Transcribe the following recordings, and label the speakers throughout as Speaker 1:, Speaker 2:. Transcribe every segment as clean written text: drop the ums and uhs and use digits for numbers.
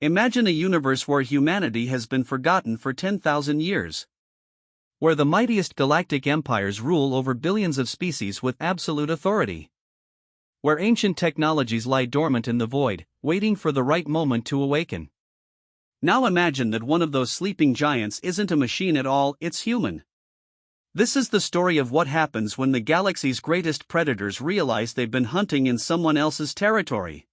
Speaker 1: Imagine a universe where humanity has been forgotten for 10,000 years. Where the mightiest galactic empires rule over billions of species with absolute authority. Where ancient technologies lie dormant in the void, waiting for the right moment to awaken. Now imagine that one of those sleeping giants isn't a machine at all, it's human. This is the story of what happens when the galaxy's greatest predators realize they've been hunting in someone else's territory.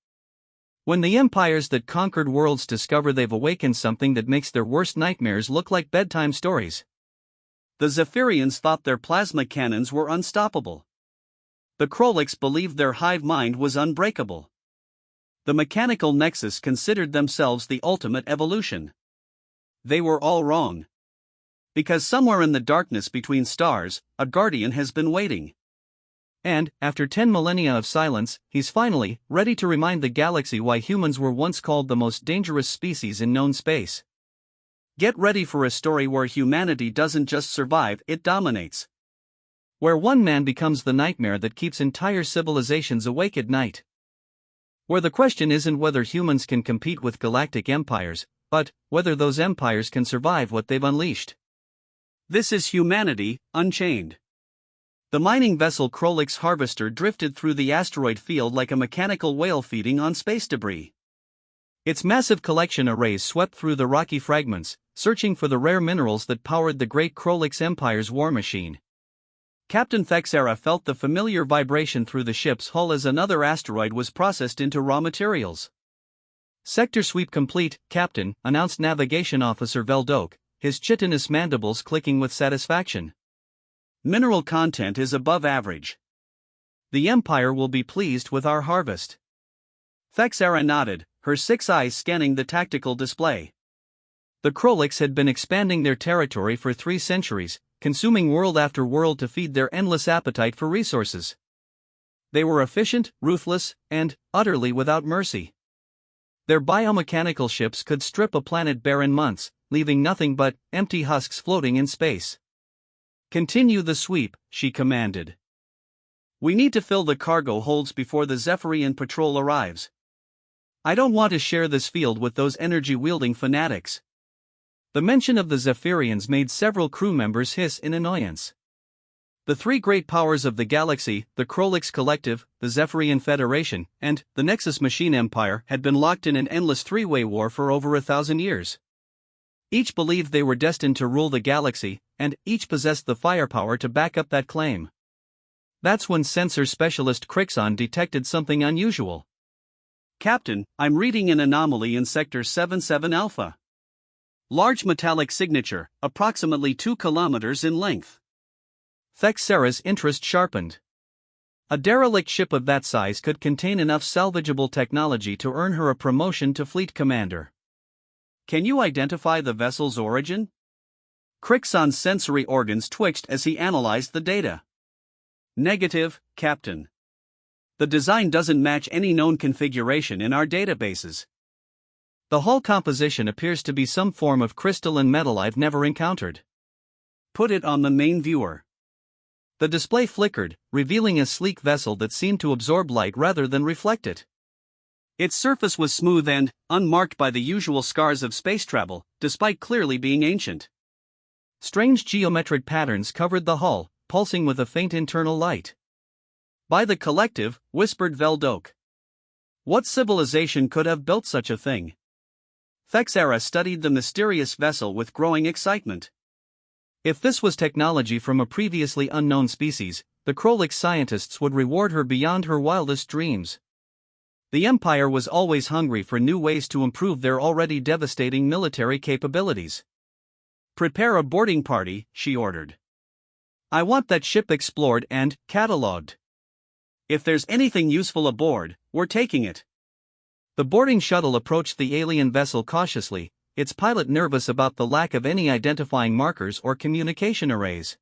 Speaker 1: When the empires that conquered worlds discover they've awakened something that makes their worst nightmares look like bedtime stories. The Zephyrians thought their plasma cannons were unstoppable. The Krolix believed their hive mind was unbreakable. The Mechanical Nexus considered themselves the ultimate evolution. They were all wrong. Because somewhere in the darkness between stars, a guardian has been waiting. And, after 10 millennia of silence, he's finally ready to remind the galaxy why humans were once called the most dangerous species in known space. Get ready for a story where humanity doesn't just survive, it dominates. Where one man becomes the nightmare that keeps entire civilizations awake at night. Where the question isn't whether humans can compete with galactic empires, but whether those empires can survive what they've unleashed. This is Humanity, Unchained. The mining vessel Krolix Harvester drifted through the asteroid field like a mechanical whale feeding on space debris. Its massive collection arrays swept through the rocky fragments, searching for the rare minerals that powered the great Krolix Empire's war machine. Captain Thexera felt the familiar vibration through the ship's hull as another asteroid was processed into raw materials. Sector sweep complete, Captain, announced Navigation Officer Veldoke, his chitinous mandibles clicking with satisfaction. Mineral content is above average. The Empire will be pleased with our harvest. Thexera nodded, her 6 eyes scanning the tactical display. The Krolix had been expanding their territory for 3 centuries, consuming world after world to feed their endless appetite for resources. They were efficient, ruthless, and utterly without mercy. Their biomechanical ships could strip a planet bare in months, leaving nothing but empty husks floating in space. Continue the sweep, she commanded. We need to fill the cargo holds before the Zephyrian patrol arrives. I don't want to share this field with those energy-wielding fanatics. The mention of the Zephyrians made several crew members hiss in annoyance. The 3 great powers of the galaxy, the Krolix Collective, the Zephyrian Federation, and the Nexus Machine Empire, had been locked in an endless 3-way war for over 1,000 years. Each believed they were destined to rule the galaxy, and each possessed the firepower to back up that claim. That's when sensor specialist Crixon detected something unusual. Captain, I'm reading an anomaly in Sector 77 Alpha. Large metallic signature, approximately 2 kilometers in length. Thexera's interest sharpened. A derelict ship of that size could contain enough salvageable technology to earn her a promotion to fleet commander. Can you identify the vessel's origin? Crixon's sensory organs twitched as he analyzed the data. Negative, Captain. The design doesn't match any known configuration in our databases. The hull composition appears to be some form of crystalline metal I've never encountered. Put it on the main viewer. The display flickered, revealing a sleek vessel that seemed to absorb light rather than reflect it. Its surface was smooth and unmarked by the usual scars of space travel, despite clearly being ancient. Strange geometric patterns covered the hull, pulsing with a faint internal light. By the Collective, whispered Veldoke. What civilization could have built such a thing? Thexera studied the mysterious vessel with growing excitement. If this was technology from a previously unknown species, the Krolix scientists would reward her beyond her wildest dreams. The Empire was always hungry for new ways to improve their already devastating military capabilities. Prepare a boarding party, she ordered. I want that ship explored and catalogued. If there's anything useful aboard, we're taking it. The boarding shuttle approached the alien vessel cautiously, its pilot nervous about the lack of any identifying markers or communication arrays.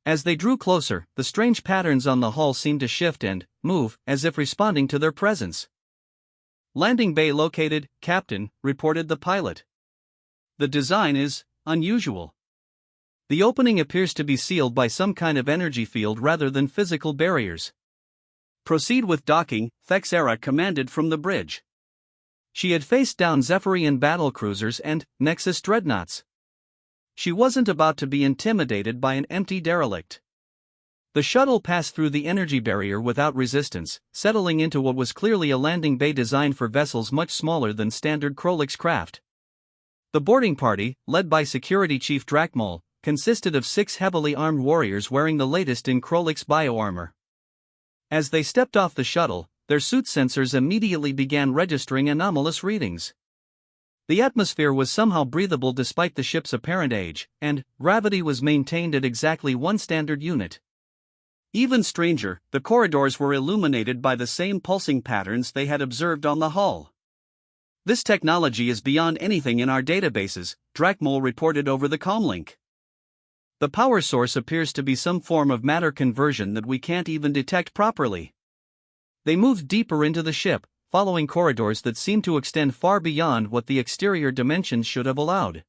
Speaker 1: As they drew closer, the strange patterns on the hull seemed to shift and move, as if responding to their presence. Landing bay located, Captain, reported the pilot. The design is unusual. The opening appears to be sealed by some kind of energy field rather than physical barriers. Proceed with docking, Thexera commanded from the bridge. She had faced down Zephyrian battlecruisers and Nexus dreadnoughts. She wasn't about to be intimidated by an empty derelict. The shuttle passed through the energy barrier without resistance, settling into what was clearly a landing bay designed for vessels much smaller than standard Krolix craft. The boarding party, led by Security Chief Drakmol, consisted of 6 heavily armed warriors wearing the latest in Krolix bioarmor. As they stepped off the shuttle, their suit sensors immediately began registering anomalous readings. The atmosphere was somehow breathable despite the ship's apparent age, and gravity was maintained at exactly 1 standard unit. Even stranger, the corridors were illuminated by the same pulsing patterns they had observed on the hull. This technology is beyond anything in our databases, Drakmol reported over the comlink. The power source appears to be some form of matter conversion that we can't even detect properly. They moved deeper into the ship, following corridors that seemed to extend far beyond what the exterior dimensions should have allowed.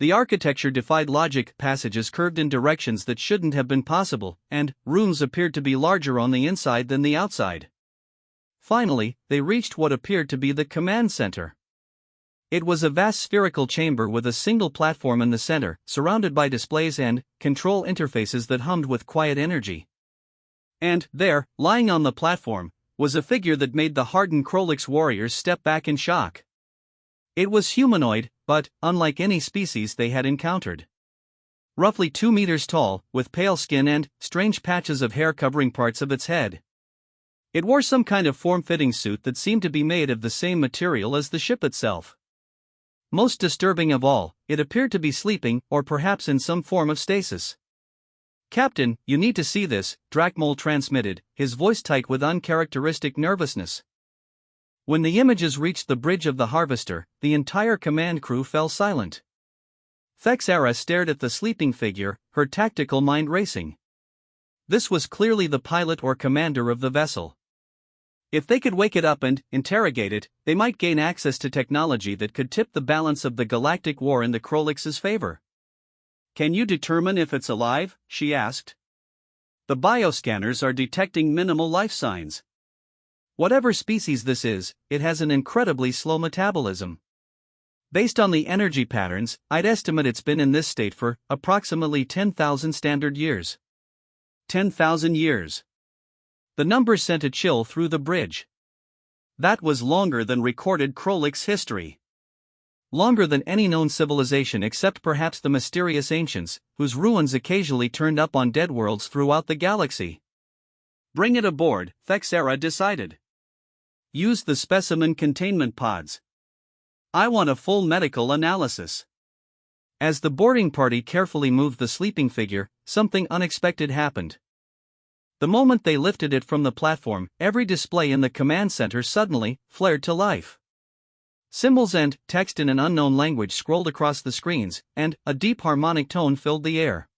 Speaker 1: The architecture defied logic, passages curved in directions that shouldn't have been possible, and rooms appeared to be larger on the inside than the outside. Finally, they reached what appeared to be the command center. It was a vast spherical chamber with a single platform in the center, surrounded by displays and control interfaces that hummed with quiet energy. And there, lying on the platform, was a figure that made the hardened Krolix warriors step back in shock. It was humanoid, but unlike any species they had encountered. Roughly 2 meters tall, with pale skin and strange patches of hair covering parts of its head. It wore some kind of form-fitting suit that seemed to be made of the same material as the ship itself. Most disturbing of all, it appeared to be sleeping, or perhaps in some form of stasis. "Captain, you need to see this," Drakmol transmitted, his voice tight with uncharacteristic nervousness. When the images reached the bridge of the Harvester, the entire command crew fell silent. Thexara stared at the sleeping figure, her tactical mind racing. This was clearly the pilot or commander of the vessel. If they could wake it up and interrogate it, they might gain access to technology that could tip the balance of the Galactic War in the Krolix's favor. "Can you determine if it's alive?" she asked. "The bioscanners are detecting minimal life signs. Whatever species this is, it has an incredibly slow metabolism. Based on the energy patterns, I'd estimate it's been in this state for approximately 10,000 standard years." 10,000 years. The number sent a chill through the bridge. That was longer than recorded Krolix history. Longer than any known civilization except perhaps the mysterious ancients, whose ruins occasionally turned up on dead worlds throughout the galaxy. "Bring it aboard," Thexara decided. "Use the specimen containment pods. I want a full medical analysis." As the boarding party carefully moved the sleeping figure, something unexpected happened. The moment they lifted it from the platform, every display in the command center suddenly flared to life. Symbols and text in an unknown language scrolled across the screens, and a deep harmonic tone filled the air.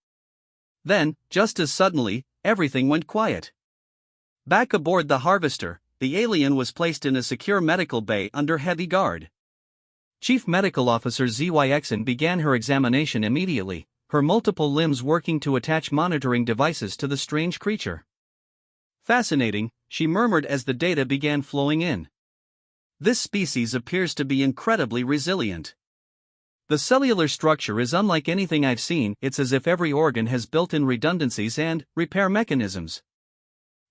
Speaker 1: Then, just as suddenly, everything went quiet. Back aboard the Harvester, the alien was placed in a secure medical bay under heavy guard. Chief Medical Officer ZYXN began her examination immediately, her multiple limbs working to attach monitoring devices to the strange creature. "Fascinating," she murmured as the data began flowing in. "This species appears to be incredibly resilient. The cellular structure is unlike anything I've seen. It's as if every organ has built-in redundancies and repair mechanisms.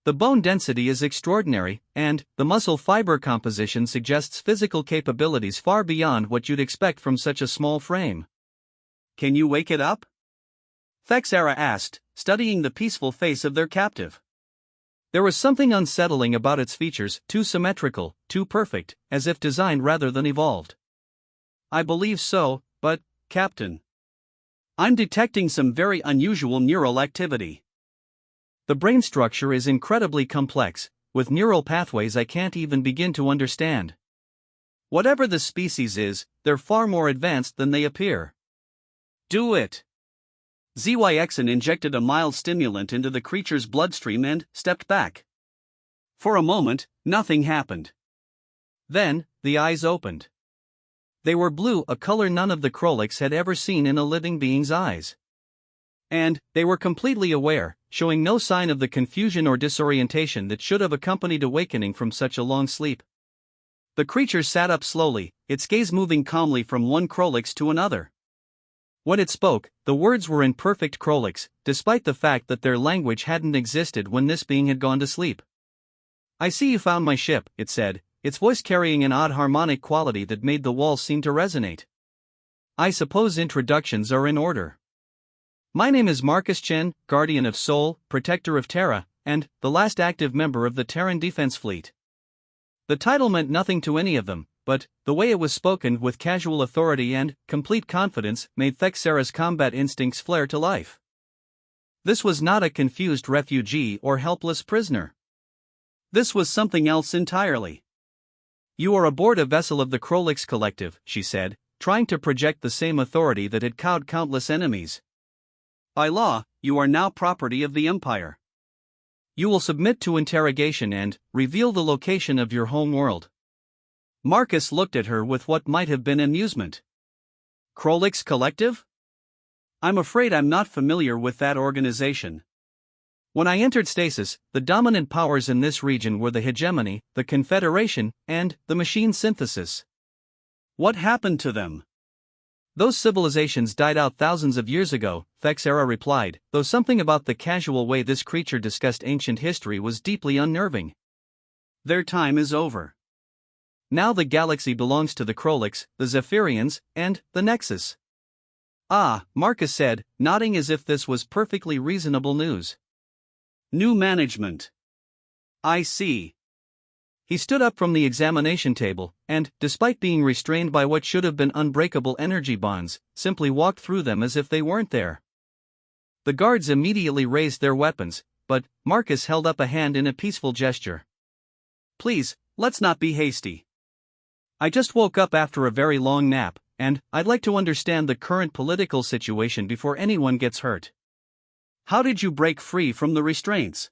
Speaker 1: The bone density is extraordinary, and the muscle fiber composition suggests physical capabilities far beyond what you'd expect from such a small frame." "Can you wake it up?" Thexara asked, studying the peaceful face of their captive. There was something unsettling about its features, too symmetrical, too perfect, as if designed rather than evolved. "I believe so, but, Captain, I'm detecting some very unusual neural activity. The brain structure is incredibly complex, with neural pathways I can't even begin to understand. Whatever the species is, they're far more advanced than they appear." "Do it." ZYXN injected a mild stimulant into the creature's bloodstream and stepped back. For a moment, nothing happened. Then, the eyes opened. They were blue, a color none of the Krolix had ever seen in a living being's eyes. And they were completely aware, showing no sign of the confusion or disorientation that should have accompanied awakening from such a long sleep. The creature sat up slowly, its gaze moving calmly from one Krolix to another. When it spoke, the words were in perfect Krolix, despite the fact that their language hadn't existed when this being had gone to sleep. "I see you found my ship," it said, its voice carrying an odd harmonic quality that made the walls seem to resonate. "I suppose introductions are in order. My name is Marcus Chen, Guardian of Soul, Protector of Terra, and the last active member of the Terran Defense Fleet." The title meant nothing to any of them, but the way it was spoken with casual authority and complete confidence made Thexera's combat instincts flare to life. This was not a confused refugee or helpless prisoner. This was something else entirely. "You are aboard a vessel of the Krolix Collective," she said, trying to project the same authority that had cowed countless enemies. "By law, you are now property of the Empire. You will submit to interrogation and reveal the location of your home world." Marcus looked at her with what might have been amusement. "Krolix Collective? I'm afraid I'm not familiar with that organization. When I entered stasis, the dominant powers in this region were the hegemony, the confederation, and the machine synthesis. What happened to them?" "Those civilizations died out thousands of years ago," Thexera replied, though something about the casual way this creature discussed ancient history was deeply unnerving. "Their time is over. Now the galaxy belongs to the Krolix, the Zephyrians, and the Nexus." "Ah," Marcus said, nodding as if this was perfectly reasonable news. "New management. I see." He stood up from the examination table, and, despite being restrained by what should have been unbreakable energy bonds, simply walked through them as if they weren't there. The guards immediately raised their weapons, but Marcus held up a hand in a peaceful gesture. "Please, let's not be hasty. I just woke up after a very long nap, and I'd like to understand the current political situation before anyone gets hurt. How did you break free from the restraints?"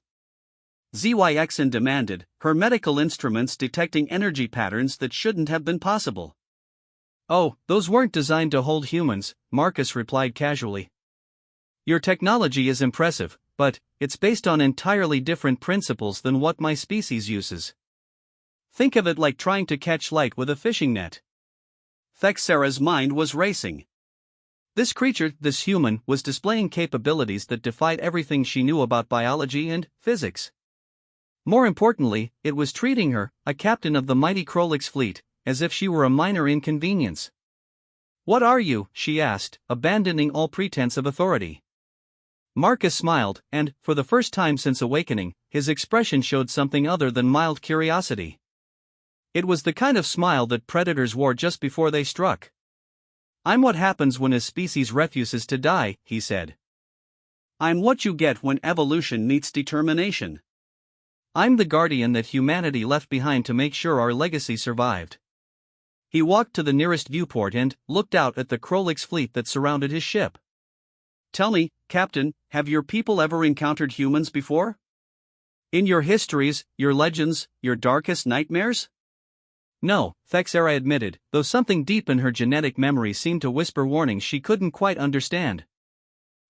Speaker 1: ZYXN demanded, her medical instruments detecting energy patterns that shouldn't have been possible. "Oh, those weren't designed to hold humans," Marcus replied casually. "Your technology is impressive, but it's based on entirely different principles than what my species uses. Think of it like trying to catch light with a fishing net." Thexera's mind was racing. This creature, this human, was displaying capabilities that defied everything she knew about biology and physics. More importantly, it was treating her, a captain of the mighty Krolix fleet, as if she were a minor inconvenience. "What are you?" she asked, abandoning all pretense of authority. Marcus smiled, and, for the first time since awakening, his expression showed something other than mild curiosity. It was the kind of smile that predators wore just before they struck. "I'm what happens when a species refuses to die," he said. "I'm what you get when evolution meets determination. I'm the guardian that humanity left behind to make sure our legacy survived." He walked to the nearest viewport and looked out at the Krolix fleet that surrounded his ship. "Tell me, Captain, have your people ever encountered humans before? In your histories, your legends, your darkest nightmares?" "No," Thexera admitted, though something deep in her genetic memory seemed to whisper warnings she couldn't quite understand.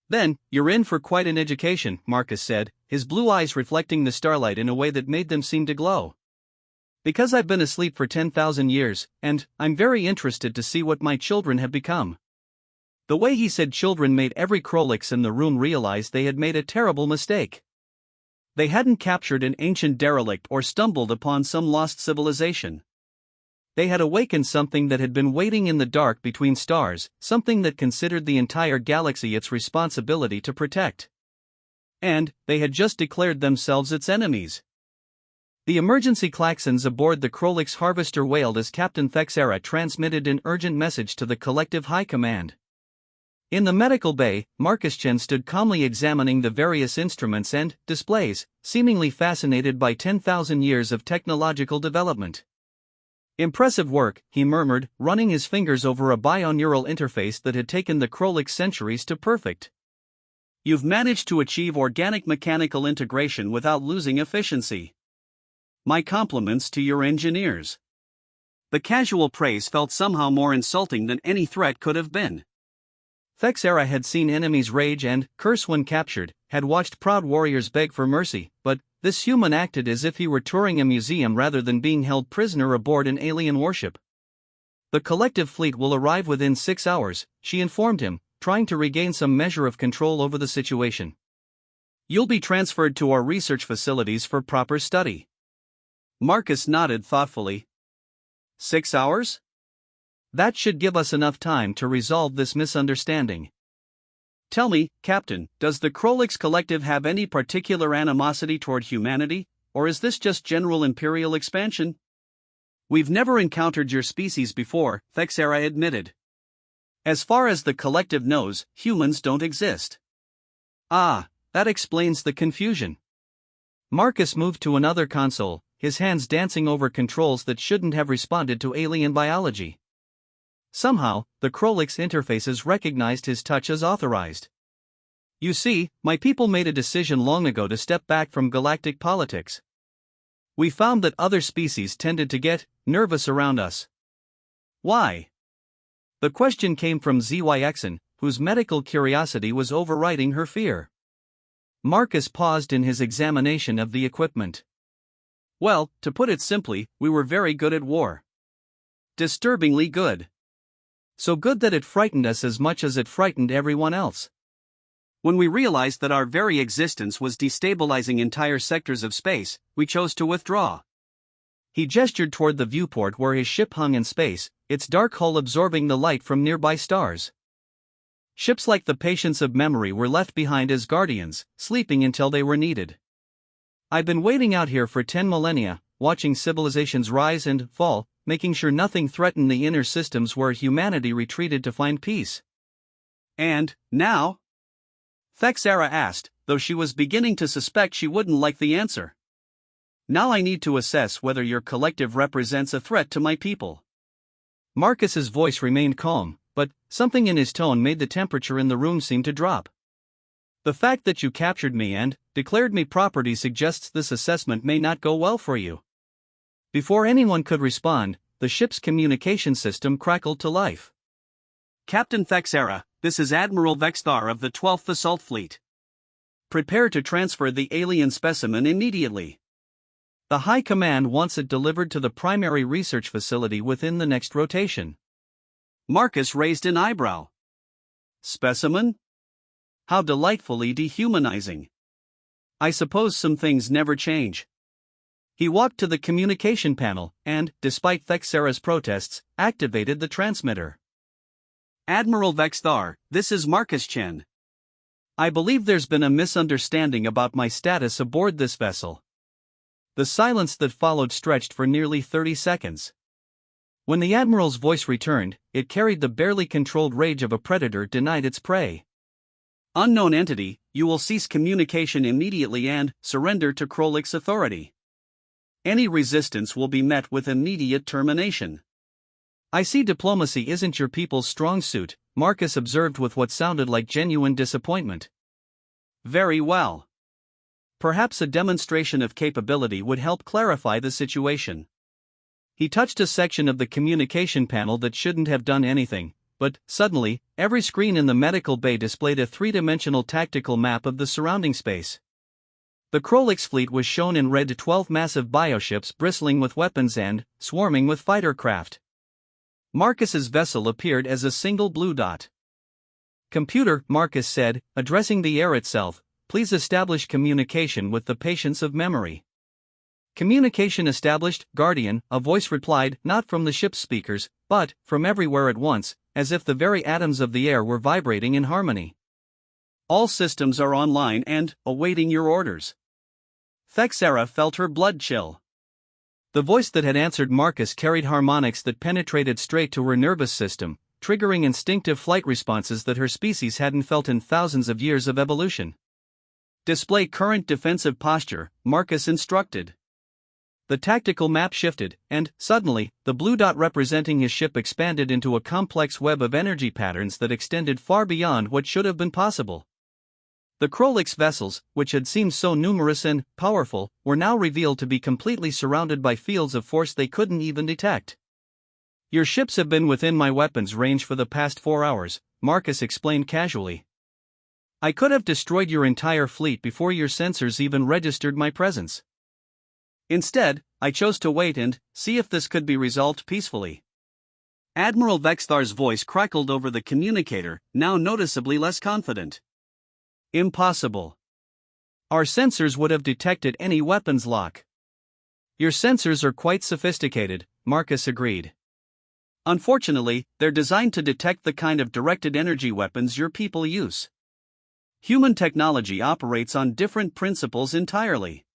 Speaker 1: "Then, you're in for quite an education," Marcus said, his blue eyes reflecting the starlight in a way that made them seem to glow. "Because I've been asleep for 10,000 years, and I'm very interested to see what my children have become." The way he said children made every Krolix in the room realize they had made a terrible mistake. They hadn't captured an ancient derelict or stumbled upon some lost civilization. They had awakened something that had been waiting in the dark between stars, something that considered the entire galaxy its responsibility to protect. And they had just declared themselves its enemies. The emergency klaxons aboard the Krolix harvester wailed as Captain Thexera transmitted an urgent message to the collective high command. In the medical bay, Marcus Chen stood calmly examining the various instruments and displays, seemingly fascinated by 10,000 years of technological development. "Impressive work," he murmured, running his fingers over a bioneural interface that had taken the Krolix centuries to perfect. "You've managed to achieve organic mechanical integration without losing efficiency. My compliments to your engineers." The casual praise felt somehow more insulting than any threat could have been. Thexera had seen enemies rage and curse when captured, had watched proud warriors beg for mercy, but this human acted as if he were touring a museum rather than being held prisoner aboard an alien warship. The collective fleet will arrive within 6 hours, she informed him, trying to regain some measure of control over the situation. You'll be transferred to our research facilities for proper study. Marcus nodded thoughtfully. 6 hours? That should give us enough time to resolve this misunderstanding. Tell me, Captain, does the Krolix Collective have any particular animosity toward humanity, or is this just general imperial expansion? We've never encountered your species before, Thexera admitted. As far as the collective knows, humans don't exist. Ah, that explains the confusion. Marcus moved to another console, his hands dancing over controls that shouldn't have responded to alien biology. Somehow, the Krolix interfaces recognized his touch as authorized. You see, my people made a decision long ago to step back from galactic politics. We found that other species tended to get nervous around us. Why? The question came from ZYXN, whose medical curiosity was overriding her fear. Marcus paused in his examination of the equipment. Well, to put it simply, we were very good at war. Disturbingly good. So good that it frightened us as much as it frightened everyone else. When we realized that our very existence was destabilizing entire sectors of space, we chose to withdraw. He gestured toward the viewport where his ship hung in space, its dark hull absorbing the light from nearby stars. Ships like the Patience of Memory were left behind as guardians, sleeping until they were needed. I've been waiting out here for 10 millennia, watching civilizations rise and fall, making sure nothing threatened the inner systems where humanity retreated to find peace. And, now? Thexera asked, though she was beginning to suspect she wouldn't like the answer. Now I need to assess whether your collective represents a threat to my people. Marcus's voice remained calm, but something in his tone made the temperature in the room seem to drop. The fact that you captured me and declared me property suggests this assessment may not go well for you. Before anyone could respond, the ship's communication system crackled to life. Captain Thexera, this is Admiral Vexthar of the 12th Assault Fleet. Prepare to transfer the alien specimen immediately. The High Command wants it delivered to the primary research facility within the next rotation. Marcus raised an eyebrow. Specimen? How delightfully dehumanizing. I suppose some things never change. He walked to the communication panel and, despite Thexera's protests, activated the transmitter. Admiral Vexthar, this is Marcus Chen. I believe there's been a misunderstanding about my status aboard this vessel. The silence that followed stretched for nearly 30 seconds. When the Admiral's voice returned, it carried the barely controlled rage of a predator denied its prey. Unknown entity, you will cease communication immediately and surrender to Krolix authority. Any resistance will be met with immediate termination. I see diplomacy isn't your people's strong suit, Marcus observed with what sounded like genuine disappointment. Very well. Perhaps a demonstration of capability would help clarify the situation. He touched a section of the communication panel that shouldn't have done anything, but, suddenly, every screen in the medical bay displayed a three-dimensional tactical map of the surrounding space. The Krolix fleet was shown in red, 12 massive bioships bristling with weapons and swarming with fighter craft. Marcus's vessel appeared as a single blue dot. Computer, Marcus said, addressing the air itself, please establish communication with the Patience of Memory. Communication established, Guardian, a voice replied, not from the ship's speakers, but from everywhere at once, as if the very atoms of the air were vibrating in harmony. All systems are online and awaiting your orders. Thexera felt her blood chill. The voice that had answered Marcus carried harmonics that penetrated straight to her nervous system, triggering instinctive flight responses that her species hadn't felt in thousands of years of evolution. Display current defensive posture, Marcus instructed. The tactical map shifted, and, suddenly, the blue dot representing his ship expanded into a complex web of energy patterns that extended far beyond what should have been possible. The Krolix vessels, which had seemed so numerous and powerful, were now revealed to be completely surrounded by fields of force they couldn't even detect. Your ships have been within my weapons range for the past 4 hours, Marcus explained casually. I could have destroyed your entire fleet before your sensors even registered my presence. Instead, I chose to wait and see if this could be resolved peacefully. Admiral Vexthar's voice crackled over the communicator, now noticeably less confident. Impossible. Our sensors would have detected any weapons lock. Your sensors are quite sophisticated, Marcus agreed. Unfortunately, they're designed to detect the kind of directed energy weapons your people use. Human technology operates on different principles entirely.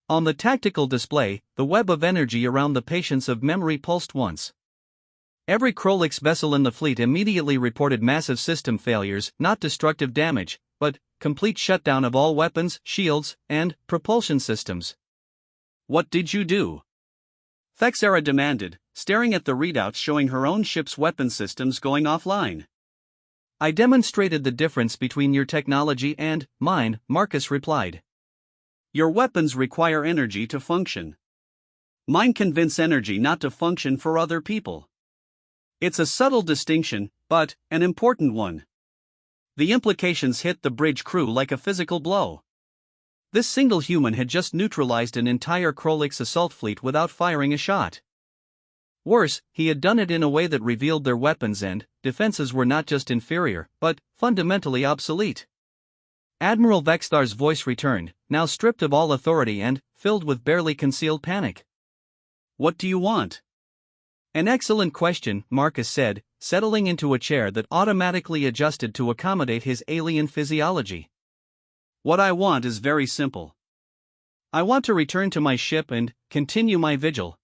Speaker 1: On the tactical display, the web of energy around the patience of memory pulsed once. Every Krolix vessel in the fleet immediately reported massive system failures, not destructive damage, but complete shutdown of all weapons, shields, and propulsion systems. What did you do? Thexera demanded, staring at the readouts showing her own ship's weapon systems going offline. I demonstrated the difference between your technology and mine, Marcus replied. Your weapons require energy to function. Mine convince energy not to function for other people. It's a subtle distinction, but an important one. The implications hit the bridge crew like a physical blow. This single human had just neutralized an entire Krolix assault fleet without firing a shot. Worse, he had done it in a way that revealed their weapons and defenses were not just inferior, but fundamentally obsolete. Admiral Vexthar's voice returned, now stripped of all authority and filled with barely concealed panic. What do you want? An excellent question, Marcus said, settling into a chair that automatically adjusted to accommodate his alien physiology. What I want is very simple. I want to return to my ship and continue my vigil.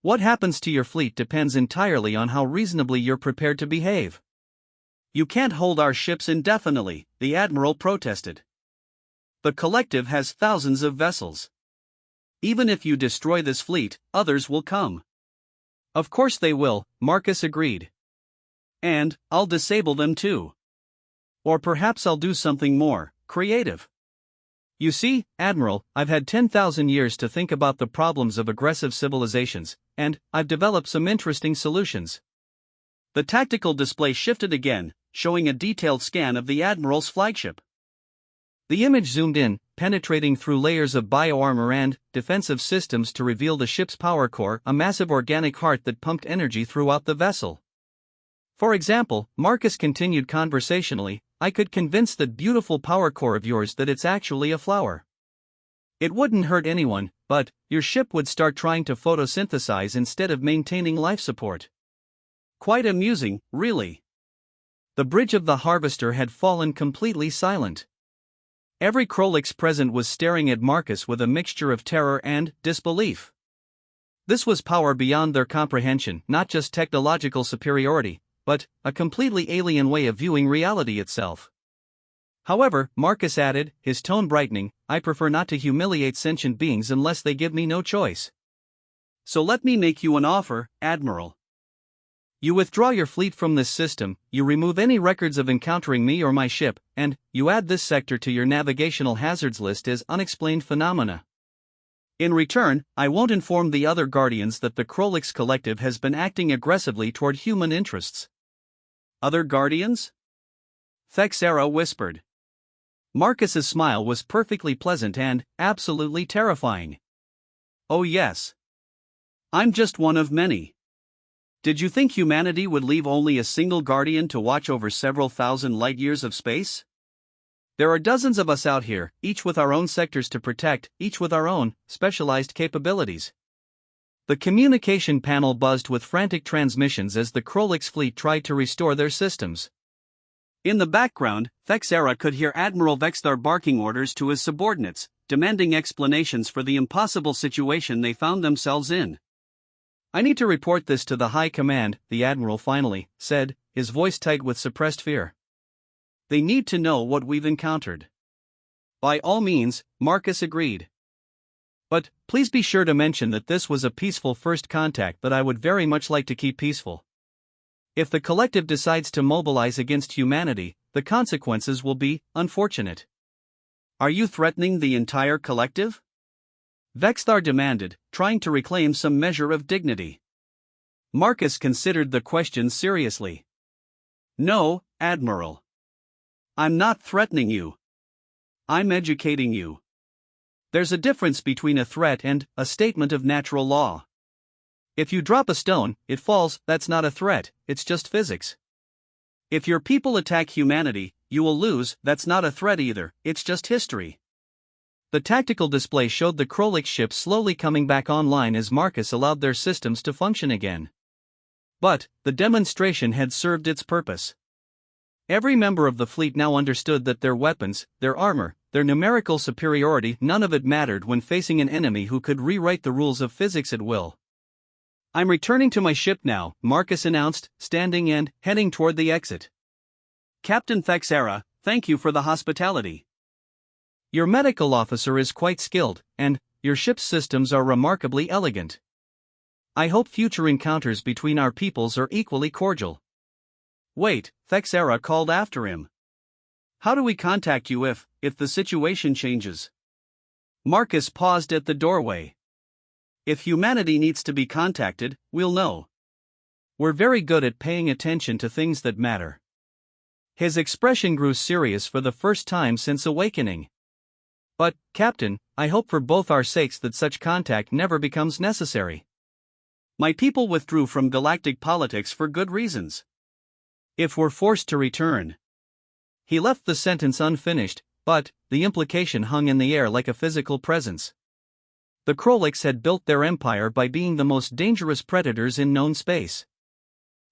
Speaker 1: What happens to your fleet depends entirely on how reasonably you're prepared to behave. You can't hold our ships indefinitely, the Admiral protested. The Collective has thousands of vessels. Even if you destroy this fleet, others will come. Of course they will, Marcus agreed. And I'll disable them too. Or perhaps I'll do something more creative. You see, Admiral, I've had 10,000 years to think about the problems of aggressive civilizations, and I've developed some interesting solutions. The tactical display shifted again, showing a detailed scan of the Admiral's flagship. The image zoomed in, penetrating through layers of bioarmor and defensive systems to reveal the ship's power core, a massive organic heart that pumped energy throughout the vessel. For example, Marcus continued conversationally, I could convince that beautiful power core of yours that it's actually a flower. It wouldn't hurt anyone, but your ship would start trying to photosynthesize instead of maintaining life support. Quite amusing, really. The bridge of the harvester had fallen completely silent. Every Krolix present was staring at Marcus with a mixture of terror and disbelief. This was power beyond their comprehension, not just technological superiority, but a completely alien way of viewing reality itself. However, Marcus added, his tone brightening, I prefer not to humiliate sentient beings unless they give me no choice. So let me make you an offer, Admiral. You withdraw your fleet from this system, you remove any records of encountering me or my ship, and you add this sector to your navigational hazards list as unexplained phenomena. In return, I won't inform the other Guardians that the Krolix Collective has been acting aggressively toward human interests. Other Guardians? Thexera whispered. Marcus's smile was perfectly pleasant and absolutely terrifying. Oh yes. I'm just one of many. Did you think humanity would leave only a single Guardian to watch over several thousand light-years of space? There are dozens of us out here, each with our own sectors to protect, each with our own specialized capabilities. The communication panel buzzed with frantic transmissions as the Krolix fleet tried to restore their systems. In the background, Thexera could hear Admiral Vexthar barking orders to his subordinates, demanding explanations for the impossible situation they found themselves in. I need to report this to the High Command, the Admiral finally said, his voice tight with suppressed fear. They need to know what we've encountered. By all means, Marcus agreed. But please be sure to mention that this was a peaceful first contact that I would very much like to keep peaceful. If the Collective decides to mobilize against humanity, the consequences will be unfortunate. Are you threatening the entire Collective? Vexthar demanded, trying to reclaim some measure of dignity. Marcus considered the question seriously. No, Admiral. I'm not threatening you. I'm educating you. There's a difference between a threat and a statement of natural law. If you drop a stone, it falls, that's not a threat, it's just physics. If your people attack humanity, you will lose, that's not a threat either, it's just history. The tactical display showed the Krolix ships slowly coming back online as Marcus allowed their systems to function again. But the demonstration had served its purpose. Every member of the fleet now understood that their weapons, their armor, their numerical superiority, none of it mattered when facing an enemy who could rewrite the rules of physics at will. I'm returning to my ship now, Marcus announced, standing and heading toward the exit. Captain Thexera, thank you for the hospitality. Your medical officer is quite skilled, and your ship's systems are remarkably elegant. I hope future encounters between our peoples are equally cordial. Wait, Thexera called after him. How do we contact you if the situation changes? Marcus paused at the doorway. If humanity needs to be contacted, we'll know. We're very good at paying attention to things that matter. His expression grew serious for the first time since awakening. But, Captain, I hope for both our sakes that such contact never becomes necessary. My people withdrew from galactic politics for good reasons. If we're forced to return. He left the sentence unfinished, but the implication hung in the air like a physical presence. The Krolix had built their empire by being the most dangerous predators in known space.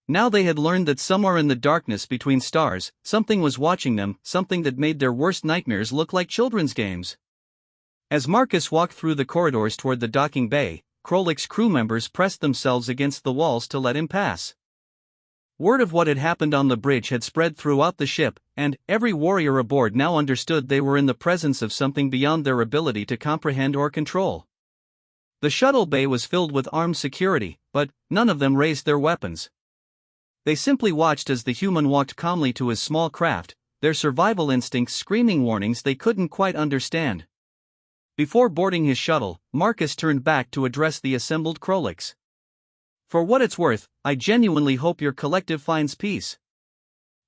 Speaker 1: Now they had learned that somewhere in the darkness between stars, something was watching them, something that made their worst nightmares look like children's games. As Marcus walked through the corridors toward the docking bay, Krolix crew members pressed themselves against the walls to let him pass. Word of what had happened on the bridge had spread throughout the ship, and every warrior aboard now understood they were in the presence of something beyond their ability to comprehend or control. The shuttle bay was filled with armed security, but none of them raised their weapons. They simply watched as the human walked calmly to his small craft, their survival instincts screaming warnings they couldn't quite understand. Before boarding his shuttle, Marcus turned back to address the assembled Krolix. For what it's worth, I genuinely hope your collective finds peace.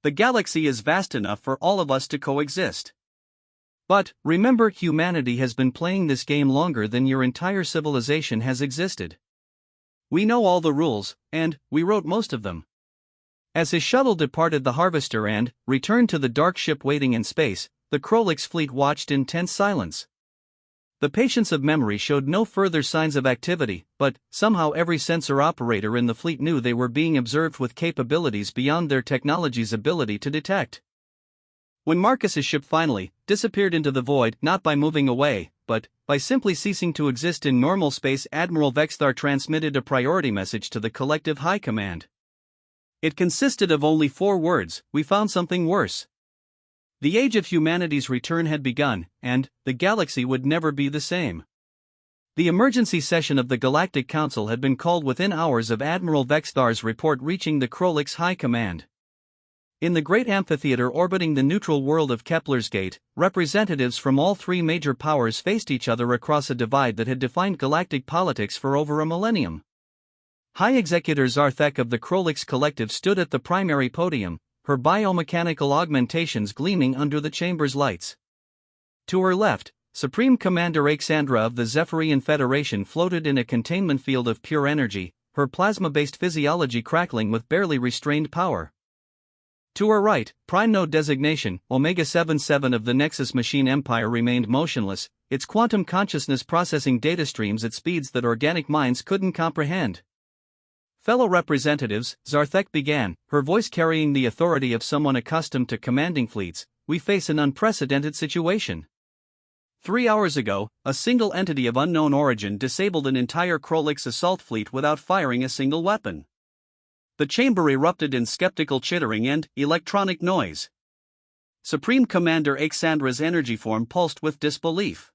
Speaker 1: The galaxy is vast enough for all of us to coexist. But, remember, humanity has been playing this game longer than your entire civilization has existed. We know all the rules, and we wrote most of them. As his shuttle departed the Harvester and returned to the dark ship waiting in space, the Krolix fleet watched in tense silence. The patience of memory showed no further signs of activity, but somehow every sensor operator in the fleet knew they were being observed with capabilities beyond their technology's ability to detect. When Marcus's ship finally disappeared into the void, not by moving away, but by simply ceasing to exist in normal space, Admiral Vexthar transmitted a priority message to the collective High Command. It consisted of only 4 words: we found something worse. The age of humanity's return had begun, and the galaxy would never be the same. The emergency session of the Galactic Council had been called within hours of Admiral Vexthar's report reaching the Krolix High Command. In the great amphitheater orbiting the neutral world of Kepler's Gate, representatives from all 3 major powers faced each other across a divide that had defined galactic politics for over a millennium. High Executor Zarthek of the Krolix Collective stood at the primary podium, her biomechanical augmentations gleaming under the chamber's lights. To her left, Supreme Commander Alexandra of the Zephyrian Federation floated in a containment field of pure energy, her plasma-based physiology crackling with barely restrained power. To her right, Prime Node Designation, Omega-77 of the Nexus Machine Empire remained motionless, its quantum consciousness processing data streams at speeds that organic minds couldn't comprehend. Fellow representatives, Zarthek began, her voice carrying the authority of someone accustomed to commanding fleets, we face an unprecedented situation. 3 hours ago, a single entity of unknown origin disabled an entire Krolix assault fleet without firing a single weapon. The chamber erupted in skeptical chittering and electronic noise. Supreme Commander Alexandra's energy form pulsed with disbelief.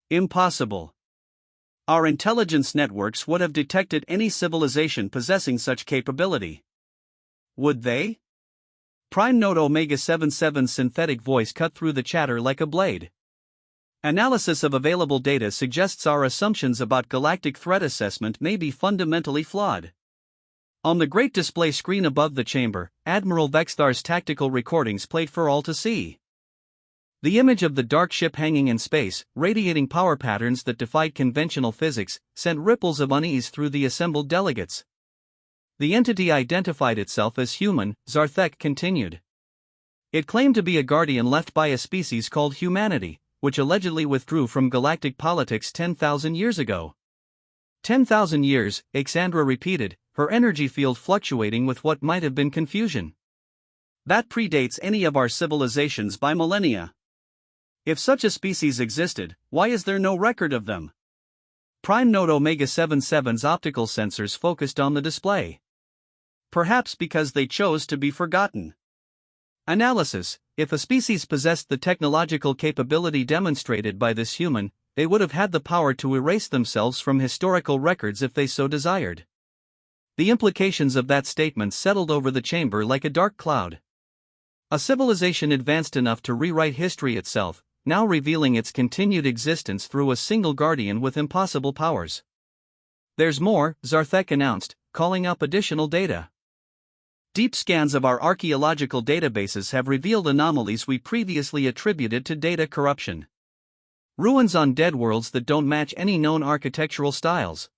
Speaker 1: Impossible. Our intelligence networks would have detected any civilization possessing such capability. Would they? Prime Node Omega-77's synthetic voice cut through the chatter like a blade. Analysis of available data suggests our assumptions about galactic threat assessment may be fundamentally flawed. On the great display screen above the chamber, Admiral Vexthar's tactical recordings played for all to see. The image of the dark ship hanging in space, radiating power patterns that defied conventional physics, sent ripples of unease through the assembled delegates. The entity identified itself as human, Zarthek continued. It claimed to be a guardian left by a species called humanity, which allegedly withdrew from galactic politics 10,000 years ago. 10,000 years, Alexandra repeated, her energy field fluctuating with what might have been confusion. That predates any of our civilizations by millennia. If such a species existed, why is there no record of them? Prime Node Omega 77's optical sensors focused on the display. Perhaps because they chose to be forgotten. Analysis: if a species possessed the technological capability demonstrated by this human, they would have had the power to erase themselves from historical records if they so desired. The implications of that statement settled over the chamber like a dark cloud. A civilization advanced enough to rewrite history itself, now revealing its continued existence through a single guardian with impossible powers. There's more, Zarthek announced, calling up additional data. Deep scans of our archaeological databases have revealed anomalies we previously attributed to data corruption. Ruins on dead worlds that don't match any known architectural styles.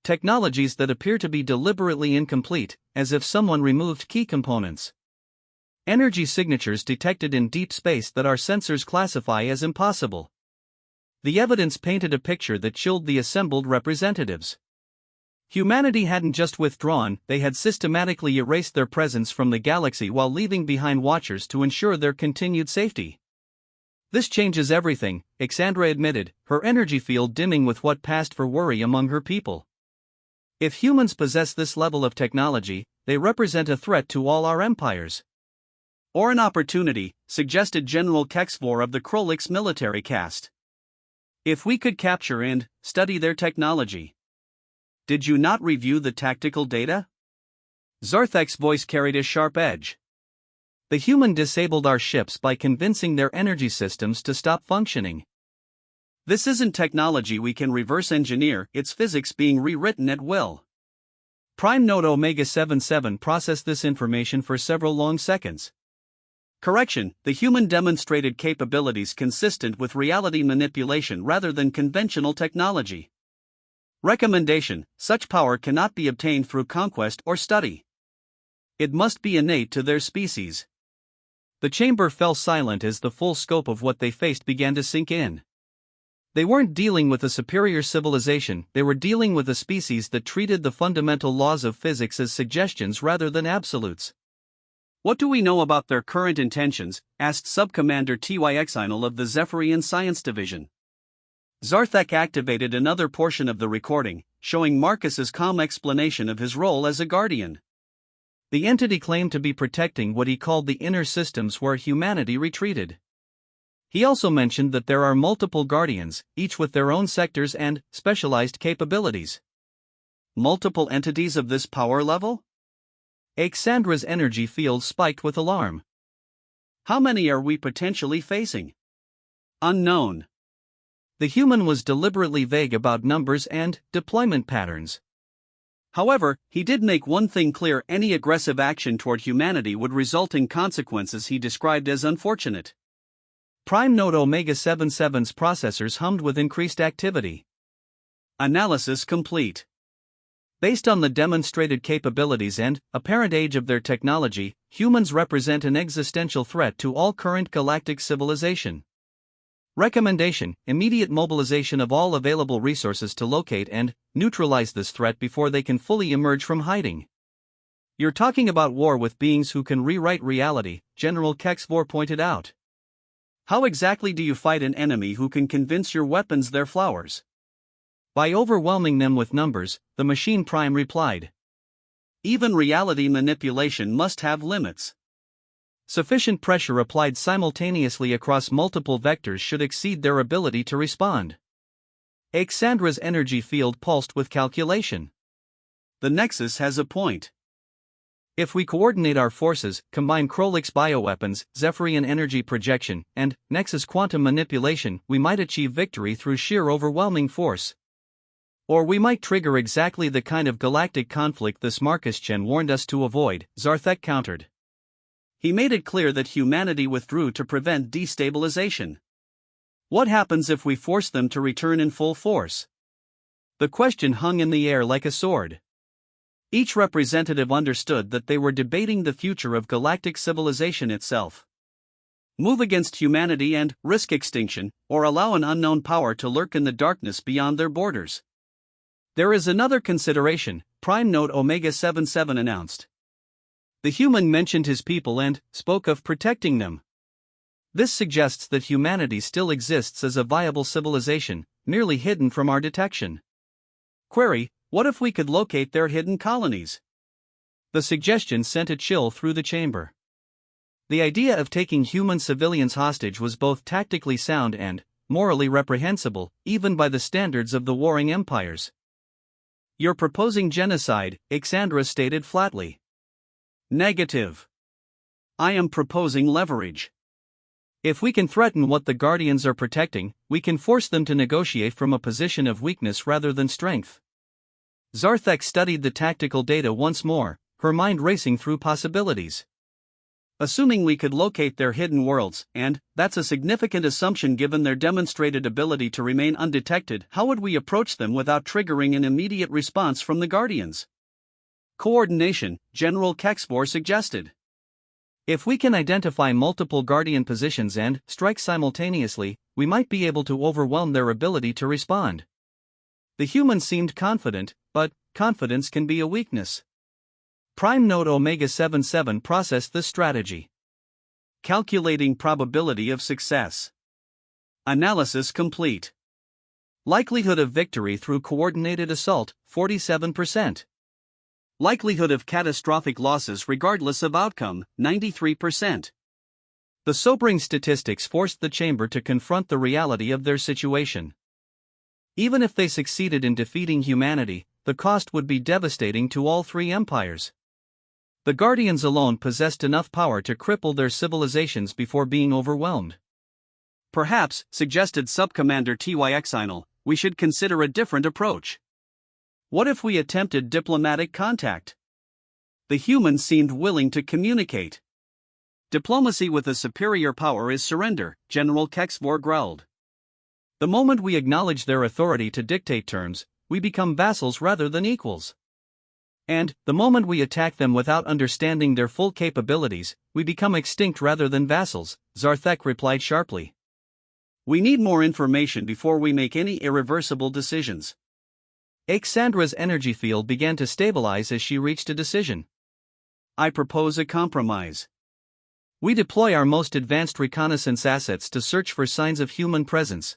Speaker 1: Technologies that appear to be deliberately incomplete, as if someone removed key components. Energy signatures detected in deep space that our sensors classify as impossible. The evidence painted a picture that chilled the assembled representatives. Humanity hadn't just withdrawn, they had systematically erased their presence from the galaxy while leaving behind watchers to ensure their continued safety. This changes everything, Alexandra admitted, her energy field dimming with what passed for worry among her people. If humans possess this level of technology, they represent a threat to all our empires. Or an opportunity, suggested General Kexvor of the Krolix military caste. If we could capture and study their technology. Did you not review the tactical data? Zarthek's voice carried a sharp edge. The human disabled our ships by convincing their energy systems to stop functioning. This isn't technology we can reverse engineer, it's physics being rewritten at will. Prime Node Omega 77 processed this information for several long seconds. Correction, the human demonstrated capabilities consistent with reality manipulation rather than conventional technology. Recommendation: such power cannot be obtained through conquest or study. It must be innate to their species. The chamber fell silent as the full scope of what they faced began to sink in. They weren't dealing with a superior civilization, they were dealing with a species that treated the fundamental laws of physics as suggestions rather than absolutes. What do we know about their current intentions? Asked Sub-Commander Tyxinal of the Zephyrian Science Division. Zarthek activated another portion of the recording, showing Marcus's calm explanation of his role as a guardian. The entity claimed to be protecting what he called the inner systems where humanity retreated. He also mentioned that there are multiple guardians, each with their own sectors and specialized capabilities. Multiple entities of this power level? Alexandra's energy field spiked with alarm. How many are we potentially facing? Unknown. The human was deliberately vague about numbers and deployment patterns. However, he did make one thing clear: any aggressive action toward humanity would result in consequences he described as unfortunate. Prime Node Omega 77's processors hummed with increased activity. Analysis complete. Based on the demonstrated capabilities and apparent age of their technology, humans represent an existential threat to all current galactic civilization. Recommendation: immediate mobilization of all available resources to locate and neutralize this threat before they can fully emerge from hiding. You're talking about war with beings who can rewrite reality, General Kexvor pointed out. How exactly do you fight an enemy who can convince your weapons they're flowers? By overwhelming them with numbers, the Machine Prime replied. Even reality manipulation must have limits. Sufficient pressure applied simultaneously across multiple vectors should exceed their ability to respond. Alexandra's energy field pulsed with calculation. The Nexus has a point. If we coordinate our forces, combine Krolix bioweapons, Zephyrian energy projection, and Nexus quantum manipulation, we might achieve victory through sheer overwhelming force. Or we might trigger exactly the kind of galactic conflict this Marcus Chen warned us to avoid, Zarthek countered. He made it clear that humanity withdrew to prevent destabilization. What happens if we force them to return in full force? The question hung in the air like a sword. Each representative understood that they were debating the future of galactic civilization itself. Move against humanity and risk extinction, or allow an unknown power to lurk in the darkness beyond their borders. There is another consideration, Prime Node Omega 77 announced. The human mentioned his people and spoke of protecting them. This suggests that humanity still exists as a viable civilization, merely hidden from our detection. Query: what if we could locate their hidden colonies? The suggestion sent a chill through the chamber. The idea of taking human civilians hostage was both tactically sound and morally reprehensible, even by the standards of the warring empires. You're proposing genocide, Ixandra stated flatly. Negative. I am proposing leverage. If we can threaten what the Guardians are protecting, we can force them to negotiate from a position of weakness rather than strength. Zarthek studied the tactical data once more, her mind racing through possibilities. Assuming we could locate their hidden worlds, and that's a significant assumption given their demonstrated ability to remain undetected, how would we approach them without triggering an immediate response from the Guardians? Coordination, General Kexbor suggested. If we can identify multiple Guardian positions and strike simultaneously, we might be able to overwhelm their ability to respond. The human seemed confident, but confidence can be a weakness. Prime Node Omega 77 processed this strategy. Calculating probability of success. Analysis complete. Likelihood of victory through coordinated assault, 47%. Likelihood of catastrophic losses regardless of outcome, 93%. The sobering statistics forced the chamber to confront the reality of their situation. Even if they succeeded in defeating humanity, the cost would be devastating to all three empires. The Guardians alone possessed enough power to cripple their civilizations before being overwhelmed. Perhaps, suggested Subcommander Tyxinal, we should consider a different approach. What if we attempted diplomatic contact? The humans seemed willing to communicate. Diplomacy with a superior power is surrender, General Kexbor growled. The moment we acknowledge their authority to dictate terms, we become vassals rather than equals. And, the moment we attack them without understanding their full capabilities, we become extinct rather than vassals, Zarthek replied sharply. We need more information before we make any irreversible decisions. Ixandra's energy field began to stabilize as she reached a decision. I propose a compromise. We deploy our most advanced reconnaissance assets to search for signs of human presence.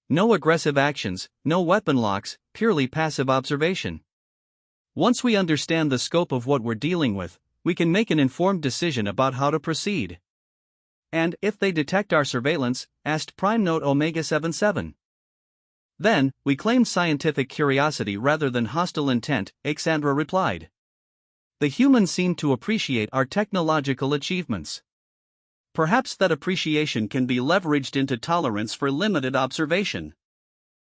Speaker 1: No aggressive actions, no weapon locks, purely passive observation. Once we understand the scope of what we're dealing with, we can make an informed decision about how to proceed. And if they detect our surveillance, asked Prime Node Omega 77. Then, we claim scientific curiosity rather than hostile intent, Ixandra replied. The humans seem to appreciate our technological achievements. Perhaps that appreciation can be leveraged into tolerance for limited observation.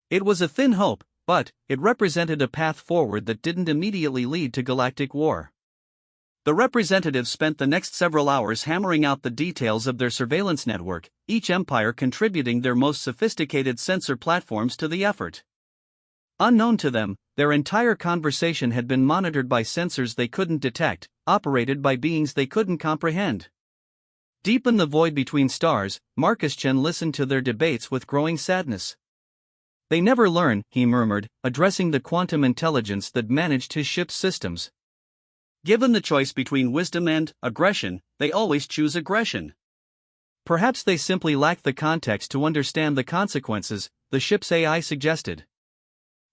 Speaker 1: It was a thin hope, but it represented a path forward that didn't immediately lead to galactic war. The representatives spent the next several hours hammering out the details of their surveillance network, each empire contributing their most sophisticated sensor platforms to the effort. Unknown to them, their entire conversation had been monitored by sensors they couldn't detect, operated by beings they couldn't comprehend. Deep in the void between stars, Marcus Chen listened to their debates with growing sadness. They never learn, he murmured, addressing the quantum intelligence that managed his ship's systems. Given the choice between wisdom and aggression, they always choose aggression. Perhaps they simply lack the context to understand the consequences, the ship's AI suggested.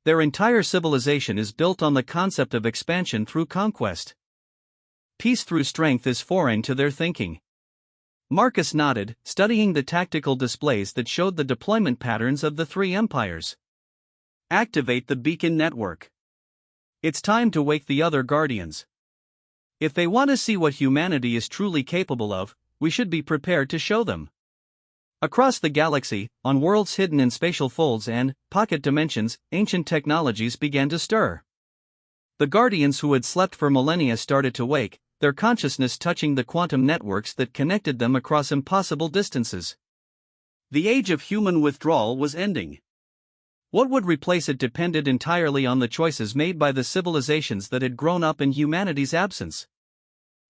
Speaker 1: Their entire civilization is built on the concept of expansion through conquest. Peace through strength is foreign to their thinking. Marcus nodded, studying the tactical displays that showed the deployment patterns of the three empires. Activate the beacon network. It's time to wake the other Guardians. If they want to see what humanity is truly capable of, we should be prepared to show them. Across the galaxy, on worlds hidden in spatial folds and pocket dimensions, ancient technologies began to stir. The Guardians who had slept for millennia started to wake, their consciousness touching the quantum networks that connected them across impossible distances. The age of human withdrawal was ending. What would replace it depended entirely on the choices made by the civilizations that had grown up in humanity's absence.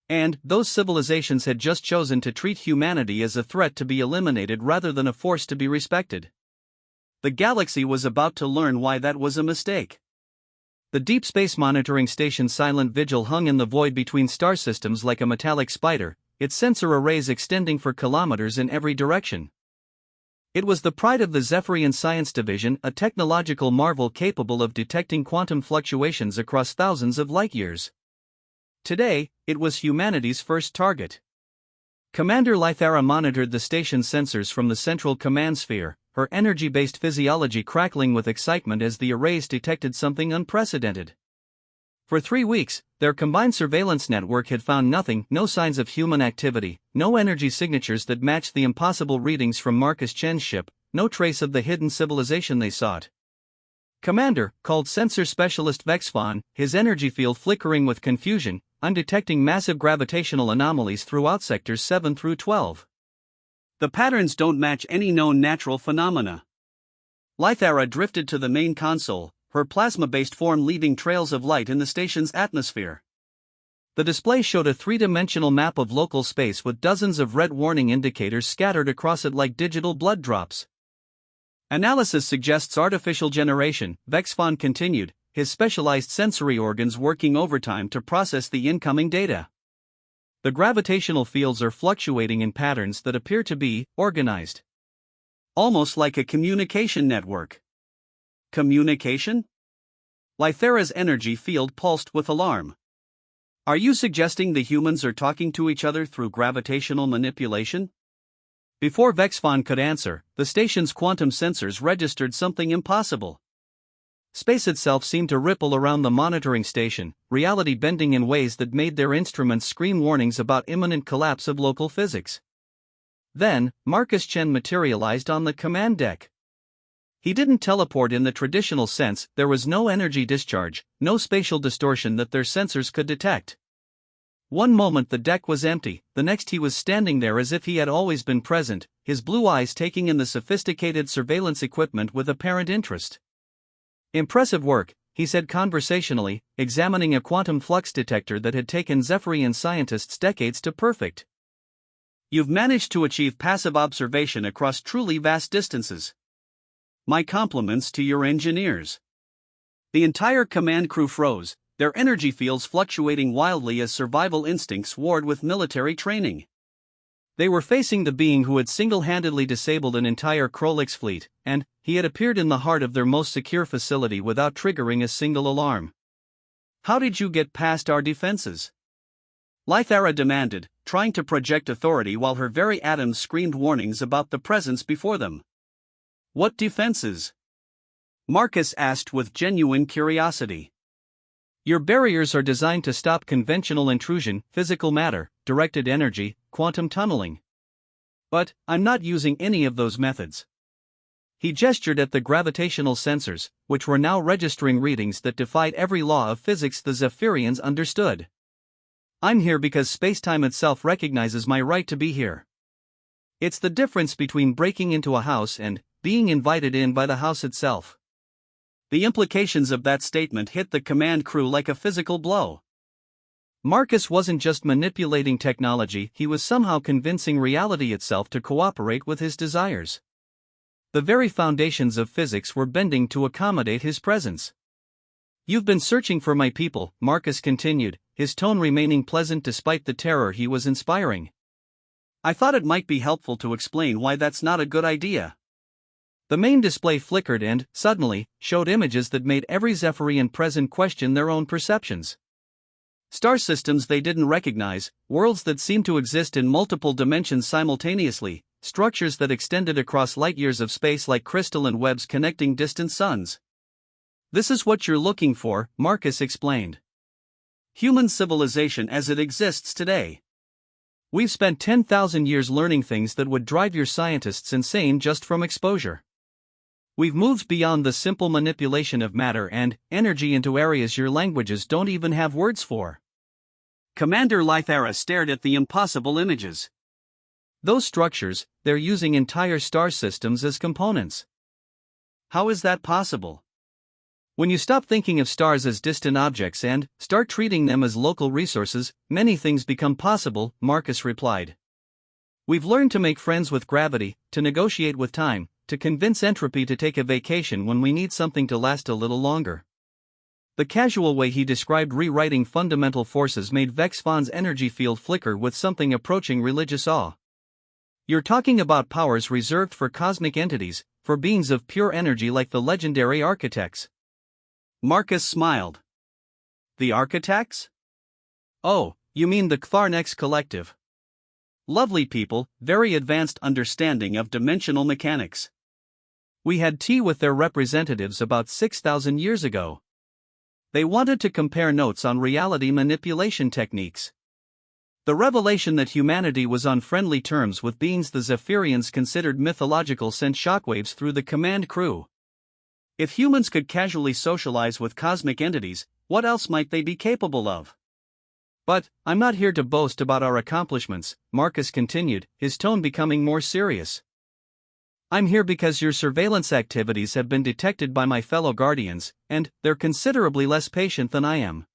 Speaker 1: And those civilizations had just chosen to treat humanity as a threat to be eliminated rather than a force to be respected. The galaxy was about to learn why that was a mistake. The Deep Space Monitoring Station's silent vigil hung in the void between star systems like a metallic spider, its sensor arrays extending for kilometers in every direction. It was the pride of the Zephyrian Science Division, a technological marvel capable of detecting quantum fluctuations across thousands of light-years. Today, it was humanity's first target. Commander Lythara monitored the station's sensors from the central command sphere, her energy-based physiology crackling with excitement as the arrays detected something unprecedented. For 3 weeks, their combined surveillance network had found nothing, no signs of human activity, no energy signatures that matched the impossible readings from Marcus Chen's ship, no trace of the hidden civilization they sought. Commander, called Sensor Specialist Vexfon, his energy field flickering with confusion, I'm detecting massive gravitational anomalies throughout sectors 7 through 12. The patterns don't match any known natural phenomena. Lythara drifted to the main console, her plasma-based form leaving trails of light in the station's atmosphere. The display showed a three-dimensional map of local space with dozens of red warning indicators scattered across it like digital blood drops. Analysis suggests artificial generation, Vexfon continued, his specialized sensory organs working overtime to process the incoming data. The gravitational fields are fluctuating in patterns that appear to be organized. Almost like a communication network. Communication? Lythara's energy field pulsed with alarm. Are you suggesting the humans are talking to each other through gravitational manipulation? Before Vexfon could answer, the station's quantum sensors registered something impossible. Space itself seemed to ripple around the monitoring station, reality bending in ways that made their instruments scream warnings about imminent collapse of local physics. Then, Marcus Chen materialized on the command deck. He didn't teleport in the traditional sense, there was no energy discharge, no spatial distortion that their sensors could detect. One moment the deck was empty, the next he was standing there as if he had always been present, his blue eyes taking in the sophisticated surveillance equipment with apparent interest. Impressive work, he said conversationally, examining a quantum flux detector that had taken Zephyrian scientists decades to perfect. You've managed to achieve passive observation across truly vast distances. My compliments to your engineers. The entire command crew froze, their energy fields fluctuating wildly as survival instincts warred with military training. They were facing the being who had single-handedly disabled an entire Krolix fleet, and he had appeared in the heart of their most secure facility without triggering a single alarm. How did you get past our defenses? Lythara demanded, trying to project authority while her very atoms screamed warnings about the presence before them. What defenses? Marcus asked with genuine curiosity. Your barriers are designed to stop conventional intrusion, physical matter, directed energy, quantum tunneling. But I'm not using any of those methods. He gestured at the gravitational sensors, which were now registering readings that defied every law of physics the Zephyrians understood. I'm here because spacetime itself recognizes my right to be here. It's the difference between breaking into a house and being invited in by the house itself. The implications of that statement hit the command crew like a physical blow. Marcus wasn't just manipulating technology, he was somehow convincing reality itself to cooperate with his desires. The very foundations of physics were bending to accommodate his presence. You've been searching for my people, Marcus continued, his tone remaining pleasant despite the terror he was inspiring. I thought it might be helpful to explain why that's not a good idea. The main display flickered and, suddenly, showed images that made every Zephyrian present question their own perceptions. Star systems they didn't recognize, worlds that seemed to exist in multiple dimensions simultaneously, structures that extended across light-years of space like crystalline webs connecting distant suns. This is what you're looking for, Marcus explained. Human civilization as it exists today. We've spent 10,000 years learning things that would drive your scientists insane just from exposure. We've moved beyond the simple manipulation of matter and energy into areas your languages don't even have words for. Commander Lythara stared at the impossible images. Those structures, they're using entire star systems as components. How is that possible? When you stop thinking of stars as distant objects and start treating them as local resources, many things become possible, Marcus replied. We've learned to make friends with gravity, to negotiate with time, to convince entropy to take a vacation when we need something to last a little longer. The casual way he described rewriting fundamental forces made Vex Vaughn's energy field flicker with something approaching religious awe. You're talking about powers reserved for cosmic entities, for beings of pure energy like the legendary architects. Marcus smiled. The architects? Oh, you mean the Ktharnex Collective. Lovely people, very advanced understanding of dimensional mechanics. We had tea with their representatives about 6,000 years ago. They wanted to compare notes on reality manipulation techniques. The revelation that humanity was on friendly terms with beings the Zephyrians considered mythological sent shockwaves through the command crew. If humans could casually socialize with cosmic entities, what else might they be capable of? But, I'm not here to boast about our accomplishments, Marcus continued, his tone becoming more serious. I'm here because your surveillance activities have been detected by my fellow Guardians, and they're considerably less patient than I am.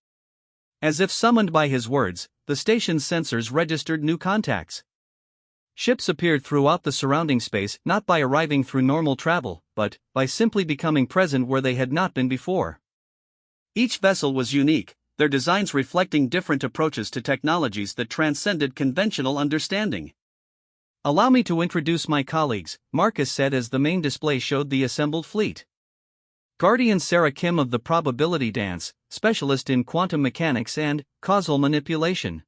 Speaker 1: As if summoned by his words, the station's sensors registered new contacts. Ships appeared throughout the surrounding space not by arriving through normal travel, but by simply becoming present where they had not been before. Each vessel was unique, their designs reflecting different approaches to technologies that transcended conventional understanding. Allow me to introduce my colleagues, Marcus said as the main display showed the assembled fleet. Guardian Sarah Kim of the Probability Dance, specialist in quantum mechanics and causal manipulation.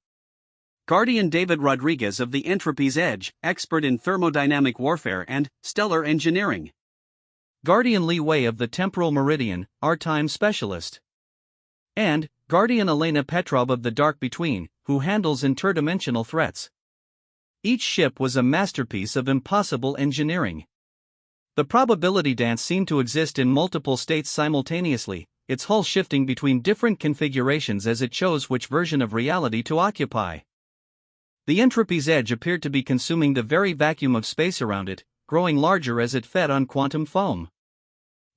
Speaker 1: Guardian David Rodriguez of the Entropy's Edge, expert in thermodynamic warfare and stellar engineering. Guardian Li Wei of the Temporal Meridian, R-Time specialist. And Guardian Elena Petrov of the Dark Between, who handles interdimensional threats. Each ship was a masterpiece of impossible engineering. The probability dance seemed to exist in multiple states simultaneously, its hull shifting between different configurations as it chose which version of reality to occupy. The Entropy's Edge appeared to be consuming the very vacuum of space around it, growing larger as it fed on quantum foam.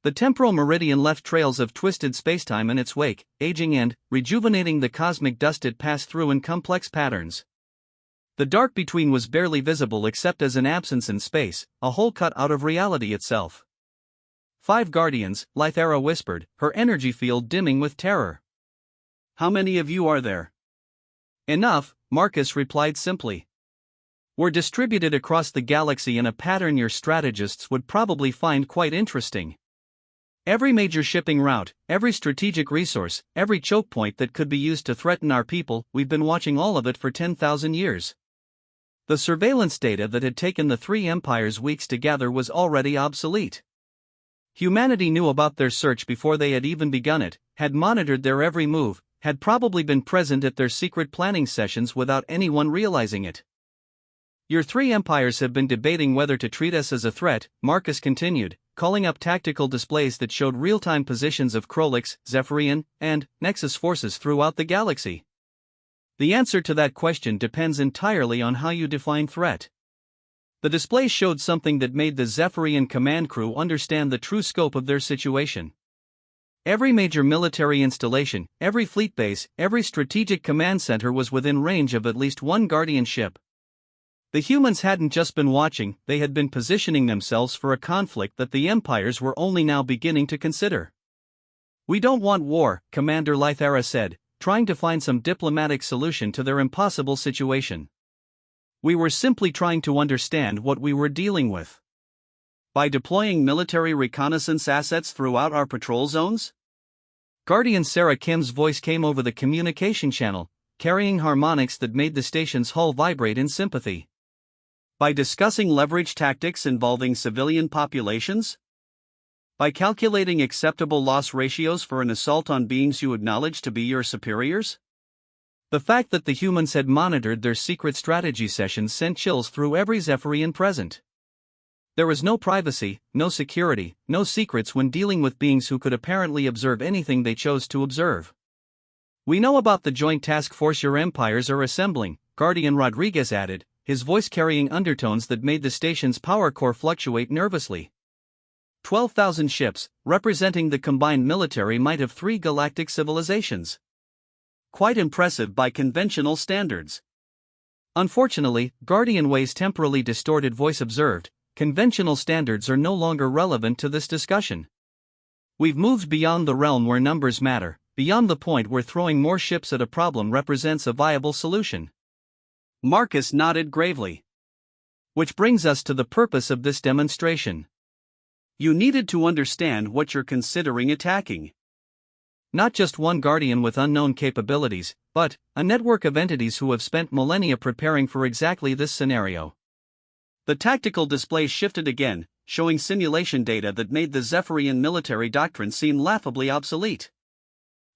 Speaker 1: The temporal meridian left trails of twisted spacetime in its wake, aging and rejuvenating the cosmic dust it passed through in complex patterns. The dark between was barely visible except as an absence in space, a hole cut out of reality itself. 5 Guardians, Lythara whispered, her energy field dimming with terror. How many of you are there? Enough, Marcus replied simply. We're distributed across the galaxy in a pattern your strategists would probably find quite interesting. Every major shipping route, every strategic resource, every choke point that could be used to threaten our people, we've been watching all of it for 10,000 years. The surveillance data that had taken the 3 empires weeks to gather was already obsolete. Humanity knew about their search before they had even begun it, had monitored their every move, had probably been present at their secret planning sessions without anyone realizing it. Your 3 empires have been debating whether to treat us as a threat, Marcus continued, calling up tactical displays that showed real-time positions of Krolix, Zephyrian, and Nexus forces throughout the galaxy. The answer to that question depends entirely on how you define threat. The display showed something that made the Zephyrian command crew understand the true scope of their situation. Every major military installation, every fleet base, every strategic command center was within range of at least 1 Guardian ship. The humans hadn't just been watching, they had been positioning themselves for a conflict that the empires were only now beginning to consider. We don't want war, Commander Lythara said, trying to find some diplomatic solution to their impossible situation. We were simply trying to understand what we were dealing with. By deploying military reconnaissance assets throughout our patrol zones? Guardian Sarah Kim's voice came over the communication channel, carrying harmonics that made the station's hull vibrate in sympathy. By discussing leverage tactics involving civilian populations? By calculating acceptable loss ratios for an assault on beings you acknowledge to be your superiors? The fact that the humans had monitored their secret strategy sessions sent chills through every Zephyrian present. There was no privacy, no security, no secrets when dealing with beings who could apparently observe anything they chose to observe. "We know about the joint task force your empires are assembling," Guardian Rodriguez added, his voice carrying undertones that made the station's power core fluctuate nervously. 12,000 ships, representing the combined military might of 3 galactic civilizations. Quite impressive by conventional standards. Unfortunately, Guardian Way's temporally distorted voice observed, conventional standards are no longer relevant to this discussion. We've moved beyond the realm where numbers matter, beyond the point where throwing more ships at a problem represents a viable solution. Marcus nodded gravely. Which brings us to the purpose of this demonstration. You needed to understand what you're considering attacking. Not just one Guardian with unknown capabilities, but a network of entities who have spent millennia preparing for exactly this scenario. The tactical display shifted again, showing simulation data that made the Zephyrian military doctrine seem laughably obsolete.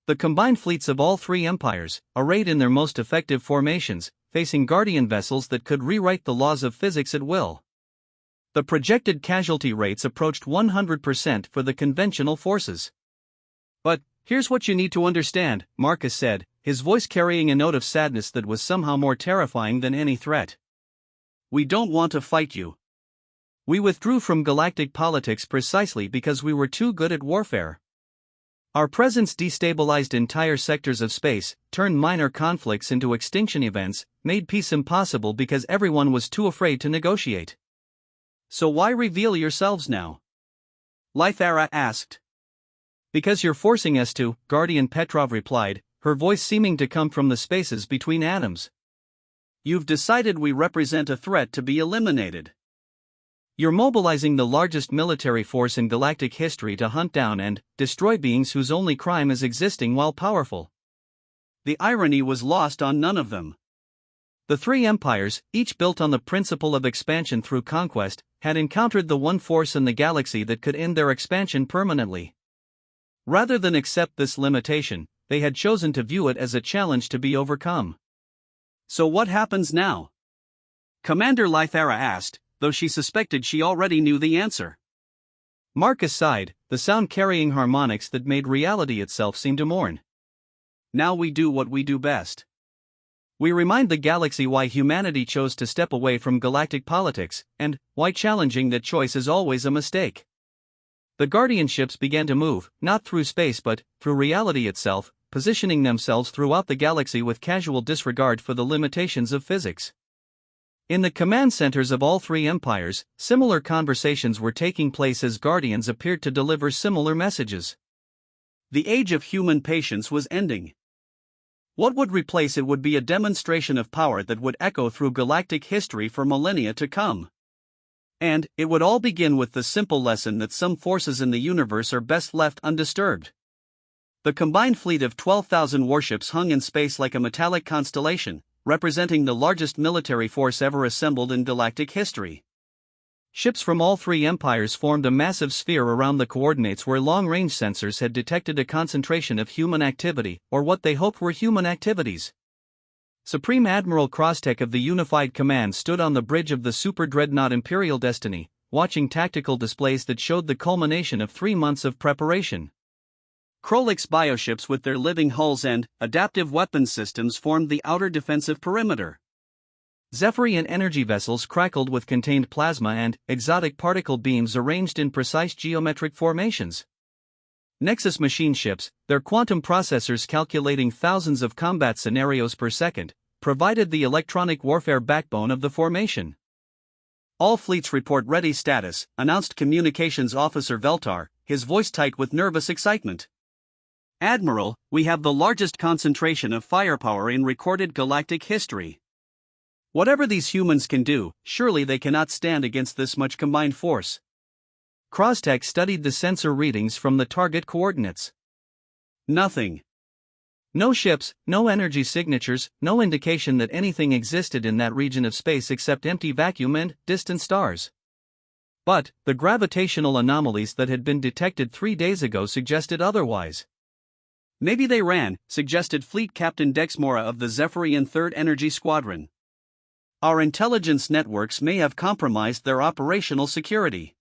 Speaker 1: The combined fleets of all 3 empires, arrayed in their most effective formations, facing Guardian vessels that could rewrite the laws of physics at will. The projected casualty rates approached 100% for the conventional forces. "But here's what you need to understand," Marcus said, his voice carrying a note of sadness that was somehow more terrifying than any threat. "We don't want to fight you. We withdrew from galactic politics precisely because we were too good at warfare. Our presence destabilized entire sectors of space, turned minor conflicts into extinction events, made peace impossible because everyone was too afraid to negotiate. So why reveal yourselves now?" Lythara asked. "Because you're forcing us to," Guardian Petrov replied, her voice seeming to come from the spaces between atoms. "You've decided we represent a threat to be eliminated. You're mobilizing the largest military force in galactic history to hunt down and destroy beings whose only crime is existing while powerful." The irony was lost on none of them. The 3 empires, each built on the principle of expansion through conquest, had encountered the one force in the galaxy that could end their expansion permanently. Rather than accept this limitation, they had chosen to view it as a challenge to be overcome. "So what happens now?" Commander Lythara asked, though she suspected she already knew the answer. Marcus sighed, the sound carrying harmonics that made reality itself seem to mourn. "Now we do what we do best. We remind the galaxy why humanity chose to step away from galactic politics, and why challenging that choice is always a mistake." The Guardian ships began to move, not through space but through reality itself, positioning themselves throughout the galaxy with casual disregard for the limitations of physics. In the command centers of all 3 empires, similar conversations were taking place as Guardians appeared to deliver similar messages. The age of human patience was ending. What would replace it would be a demonstration of power that would echo through galactic history for millennia to come. And it would all begin with the simple lesson that some forces in the universe are best left undisturbed. The combined fleet of 12,000 warships hung in space like a metallic constellation, representing the largest military force ever assembled in galactic history. Ships from all 3 empires formed a massive sphere around the coordinates where long-range sensors had detected a concentration of human activity, or what they hoped were human activities. Supreme Admiral Crosstech of the Unified Command stood on the bridge of the super dreadnought Imperial Destiny, watching tactical displays that showed the culmination of 3 months of preparation. Krolyk's bioships with their living hulls and adaptive weapons systems formed the outer defensive perimeter. Zephyrian energy vessels crackled with contained plasma and exotic particle beams arranged in precise geometric formations. Nexus machine ships, their quantum processors calculating thousands of combat scenarios per second, provided the electronic warfare backbone of the formation. "All fleets report ready status," announced Communications Officer Veltar, his voice tight with nervous excitement. "Admiral, we have the largest concentration of firepower in recorded galactic history. Whatever these humans can do, surely they cannot stand against this much combined force." Crosstech studied the sensor readings from the target coordinates. Nothing. No ships, no energy signatures, no indication that anything existed in that region of space except empty vacuum and distant stars. But the gravitational anomalies that had been detected 3 days ago suggested otherwise. Maybe they ran, suggested Fleet Captain Dexmora of the Zephyrian 3rd Energy Squadron. Our intelligence networks may have compromised their operational security.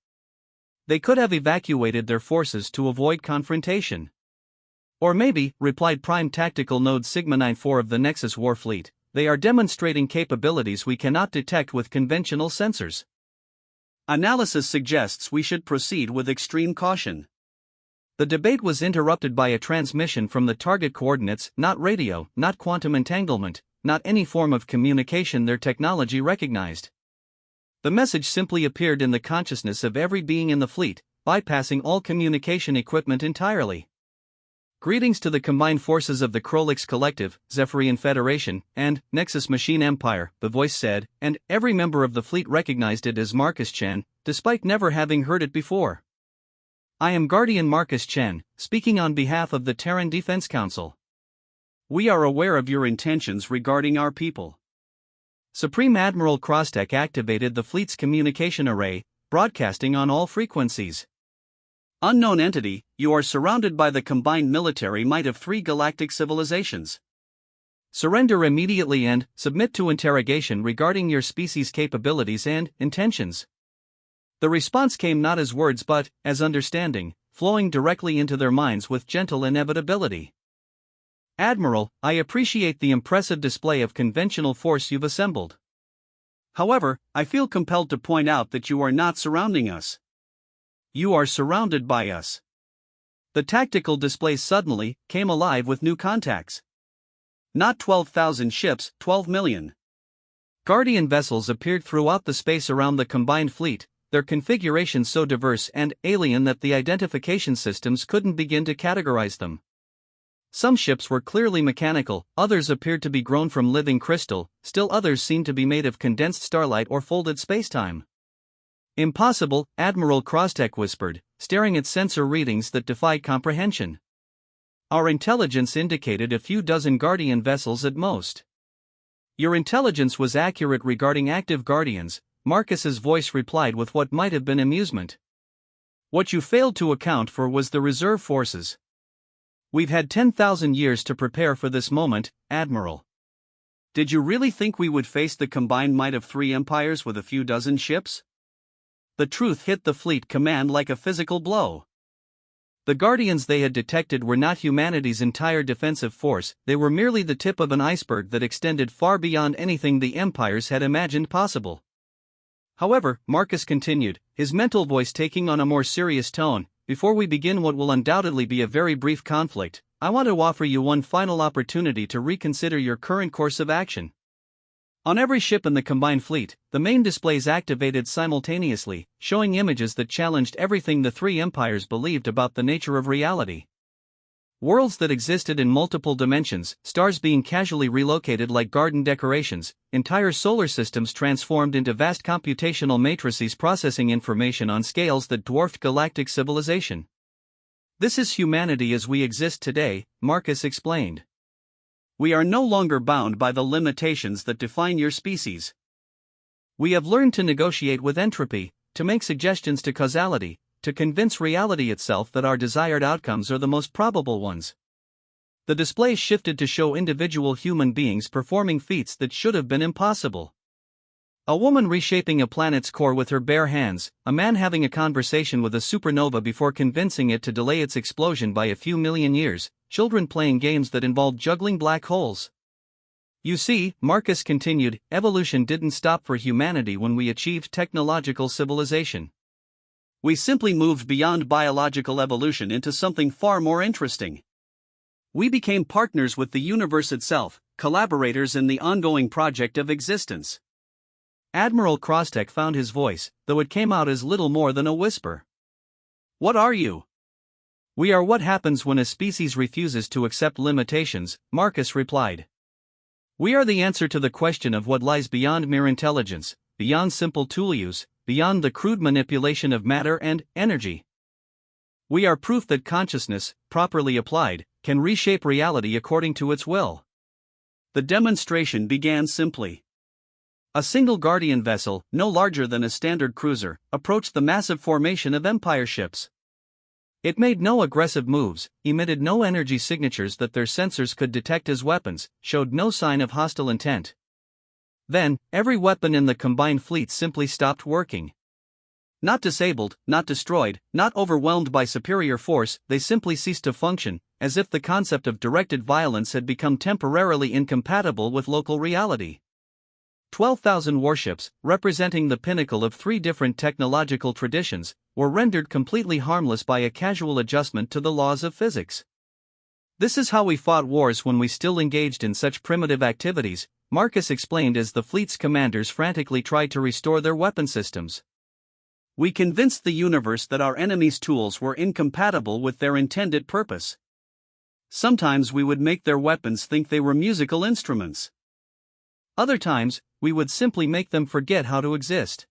Speaker 1: They could have evacuated their forces to avoid confrontation. Or maybe, replied Prime Tactical Node Sigma 94 of the Nexus War Fleet, they are demonstrating capabilities we cannot detect with conventional sensors. Analysis suggests we should proceed with extreme caution. The debate was interrupted by a transmission from the target coordinates, not radio, not quantum entanglement, not any form of communication their technology recognized. The message simply appeared in the consciousness of every being in the fleet, bypassing all communication equipment entirely. Greetings to the combined forces of the Krolix Collective, Zephyrian Federation, and Nexus Machine Empire, the voice said, and every member of the fleet recognized it as Marcus Chen, despite never having heard it before. I am Guardian Marcus Chen, speaking on behalf of the Terran Defense Council. We are aware of your intentions regarding our people. Supreme Admiral Krostek activated the fleet's communication array, broadcasting on all frequencies. Unknown entity, you are surrounded by the combined military might of 3 galactic civilizations. Surrender immediately and submit to interrogation regarding your species' capabilities and intentions. The response came not as words but as understanding, flowing directly into their minds with gentle inevitability. Admiral, I appreciate the impressive display of conventional force you've assembled. However, I feel compelled to point out that you are not surrounding us. You are surrounded by us. The tactical display suddenly came alive with new contacts. Not 12,000 ships, 12 million. Guardian vessels appeared throughout the space around the combined fleet, their configuration so diverse and alien that the identification systems couldn't begin to categorize them. Some ships were clearly mechanical, others appeared to be grown from living crystal, still others seemed to be made of condensed starlight or folded spacetime. Impossible, Admiral Krostek whispered, staring at sensor readings that defied comprehension. Our intelligence indicated a few dozen Guardian vessels at most. Your intelligence was accurate regarding active Guardians, Marcus's voice replied with what might have been amusement. What you failed to account for was the reserve forces. We've had 10,000 years to prepare for this moment, Admiral. Did you really think we would face the combined might of 3 empires with a few dozen ships? The truth hit the fleet command like a physical blow. The Guardians they had detected were not humanity's entire defensive force, they were merely the tip of an iceberg that extended far beyond anything the empires had imagined possible. However, Marcus continued, his mental voice taking on a more serious tone, before we begin what will undoubtedly be a very brief conflict, I want to offer you one final opportunity to reconsider your current course of action. On every ship in the combined fleet, the main displays activated simultaneously, showing images that challenged everything the 3 empires believed about the nature of reality. Worlds that existed in multiple dimensions, stars being casually relocated like garden decorations, entire solar systems transformed into vast computational matrices processing information on scales that dwarfed galactic civilization. This is humanity as we exist today, Marcus explained. We are no longer bound by the limitations that define your species. We have learned to negotiate with entropy, to make suggestions to causality, to convince reality itself that our desired outcomes are the most probable ones. The display shifted to show individual human beings performing feats that should have been impossible. A woman reshaping a planet's core with her bare hands, a man having a conversation with a supernova before convincing it to delay its explosion by a few million years, children playing games that involved juggling black holes. You see, Marcus continued, evolution didn't stop for humanity when we achieved technological civilization. We simply moved beyond biological evolution into something far more interesting. We became partners with the universe itself, collaborators in the ongoing project of existence. Admiral Krostek found his voice, though it came out as little more than a whisper. What are you? We are what happens when a species refuses to accept limitations, Marcus replied. We are the answer to the question of what lies beyond mere intelligence, beyond simple tool use, beyond the crude manipulation of matter and energy. We are proof that consciousness, properly applied, can reshape reality according to its will. The demonstration began simply. A single Guardian vessel, no larger than a standard cruiser, approached the massive formation of Empire ships. It made no aggressive moves, emitted no energy signatures that their sensors could detect as weapons, showed no sign of hostile intent. Then, every weapon in the combined fleet simply stopped working. Not disabled, not destroyed, not overwhelmed by superior force, they simply ceased to function, as if the concept of directed violence had become temporarily incompatible with local reality. 12,000 warships, representing the pinnacle of three different technological traditions, were rendered completely harmless by a casual adjustment to the laws of physics. This is how we fought wars when we still engaged in such primitive activities, Marcus explained as the fleet's commanders frantically tried to restore their weapon systems. We convinced the universe that our enemies' tools were incompatible with their intended purpose. Sometimes we would make their weapons think they were musical instruments. Other times, we would simply make them forget how to exist.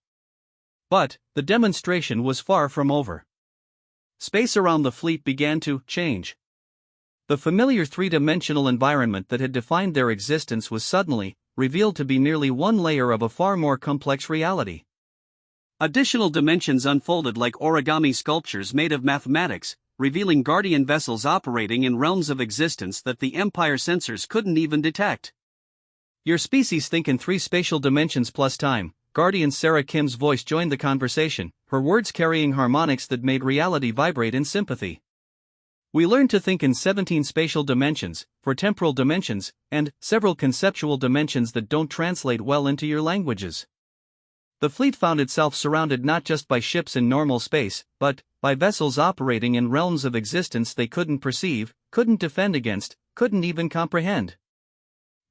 Speaker 1: But, the demonstration was far from over. Space around the fleet began to change. The familiar three-dimensional environment that had defined their existence was suddenly revealed to be merely one layer of a far more complex reality. Additional dimensions unfolded like origami sculptures made of mathematics, revealing guardian vessels operating in realms of existence that the Empire sensors couldn't even detect. Your species think in three spatial dimensions plus time. Guardian Sarah Kim's voice joined the conversation, her words carrying harmonics that made reality vibrate in sympathy. We learned to think in 17 spatial dimensions, for temporal dimensions, and several conceptual dimensions that don't translate well into your languages. The fleet found itself surrounded not just by ships in normal space, but by vessels operating in realms of existence they couldn't perceive, couldn't defend against, couldn't even comprehend.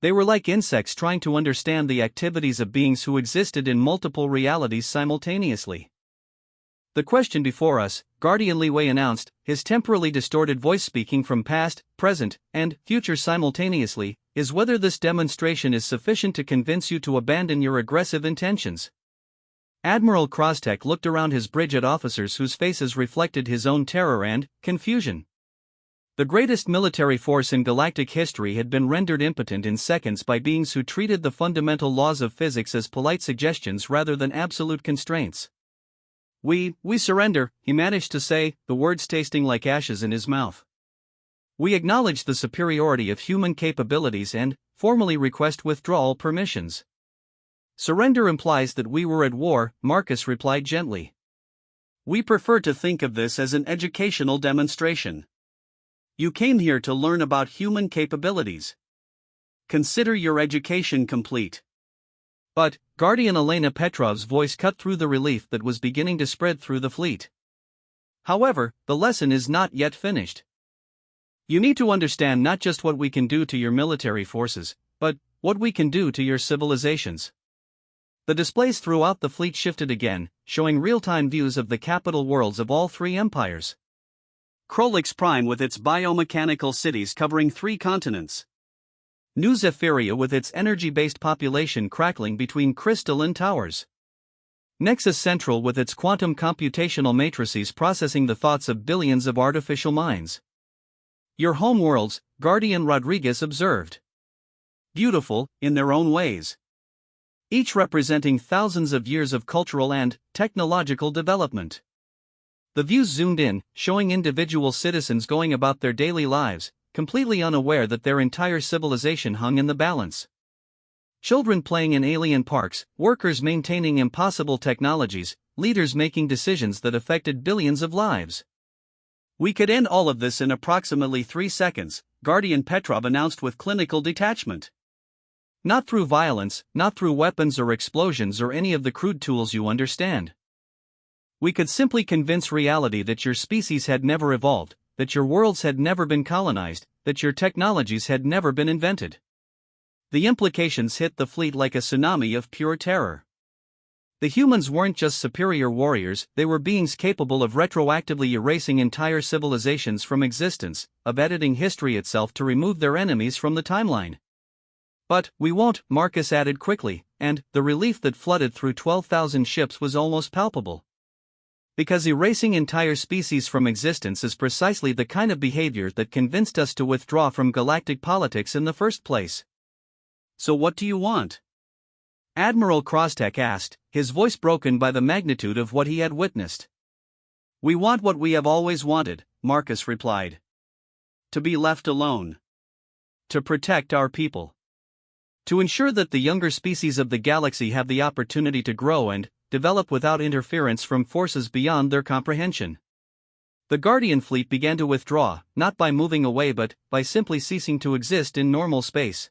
Speaker 1: They were like insects trying to understand the activities of beings who existed in multiple realities simultaneously. The question before us, Guardian Li Wei announced, his temporally distorted voice speaking from past, present, and future simultaneously, is whether this demonstration is sufficient to convince you to abandon your aggressive intentions. Admiral Krostek looked around his bridge at officers whose faces reflected his own terror and confusion. The greatest military force in galactic history had been rendered impotent in seconds by beings who treated the fundamental laws of physics as polite suggestions rather than absolute constraints. We surrender, he managed to say, the words tasting like ashes in his mouth. We acknowledge the superiority of human capabilities and formally request withdrawal permissions. Surrender implies that we were at war, Marcus replied gently. We prefer to think of this as an educational demonstration. You came here to learn about human capabilities. Consider your education complete. But, Guardian Elena Petrov's voice cut through the relief that was beginning to spread through the fleet. However, the lesson is not yet finished. You need to understand not just what we can do to your military forces, but what we can do to your civilizations. The displays throughout the fleet shifted again, showing real-time views of the capital worlds of all three empires. Krolix Prime with its biomechanical cities covering 3 continents. New Zephyria with its energy-based population crackling between crystalline towers. Nexus Central with its quantum computational matrices processing the thoughts of billions of artificial minds. Your home worlds, Guardian Rodriguez observed. Beautiful, in their own ways. Each representing thousands of years of cultural and technological development. The views zoomed in, showing individual citizens going about their daily lives, completely unaware that their entire civilization hung in the balance. Children playing in alien parks, workers maintaining impossible technologies, leaders making decisions that affected billions of lives. We could end all of this in approximately 3 seconds, Guardian Petrov announced with clinical detachment. Not through violence, not through weapons or explosions or any of the crude tools you understand. We could simply convince reality that your species had never evolved, that your worlds had never been colonized, that your technologies had never been invented. The implications hit the fleet like a tsunami of pure terror. The humans weren't just superior warriors, they were beings capable of retroactively erasing entire civilizations from existence, of editing history itself to remove their enemies from the timeline. But we won't, Marcus added quickly, and the relief that flooded through 12,000 ships was almost palpable. Because erasing entire species from existence is precisely the kind of behavior that convinced us to withdraw from galactic politics in the first place. So what do you want? Admiral Krostek asked, his voice broken by the magnitude of what he had witnessed. We want what we have always wanted, Marcus replied. To be left alone. To protect our people. To ensure that the younger species of the galaxy have the opportunity to grow and develop without interference from forces beyond their comprehension. The Guardian fleet began to withdraw, not by moving away but by simply ceasing to exist in normal space.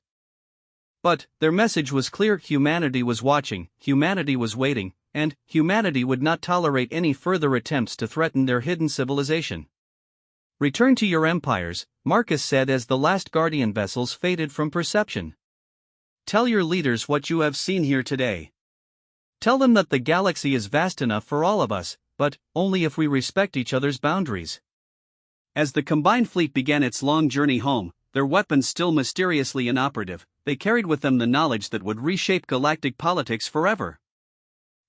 Speaker 1: But their message was clear: humanity was watching, humanity was waiting, and humanity would not tolerate any further attempts to threaten their hidden civilization. Return to your empires, Marcus said as the last Guardian vessels faded from perception. Tell your leaders what you have seen here today. Tell them that the galaxy is vast enough for all of us, but only if we respect each other's boundaries. As the combined fleet began its long journey home, their weapons still mysteriously inoperative, they carried with them the knowledge that would reshape galactic politics forever.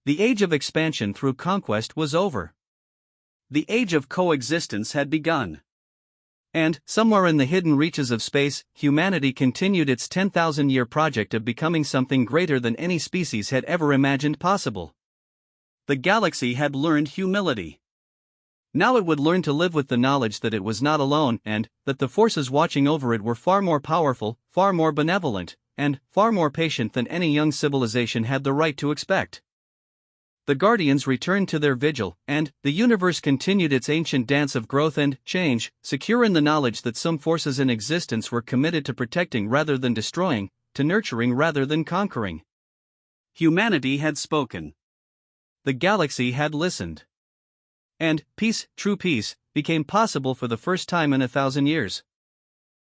Speaker 1: The age of expansion through conquest was over. The age of coexistence had begun. And, somewhere in the hidden reaches of space, humanity continued its 10,000-year project of becoming something greater than any species had ever imagined possible. The galaxy had learned humility. Now it would learn to live with the knowledge that it was not alone and that the forces watching over it were far more powerful, far more benevolent, and far more patient than any young civilization had the right to expect. The Guardians returned to their vigil, and the universe continued its ancient dance of growth and change, secure in the knowledge that some forces in existence were committed to protecting rather than destroying, to nurturing rather than conquering. Humanity had spoken. The galaxy had listened. And peace, true peace, became possible for the first time in 1,000 years.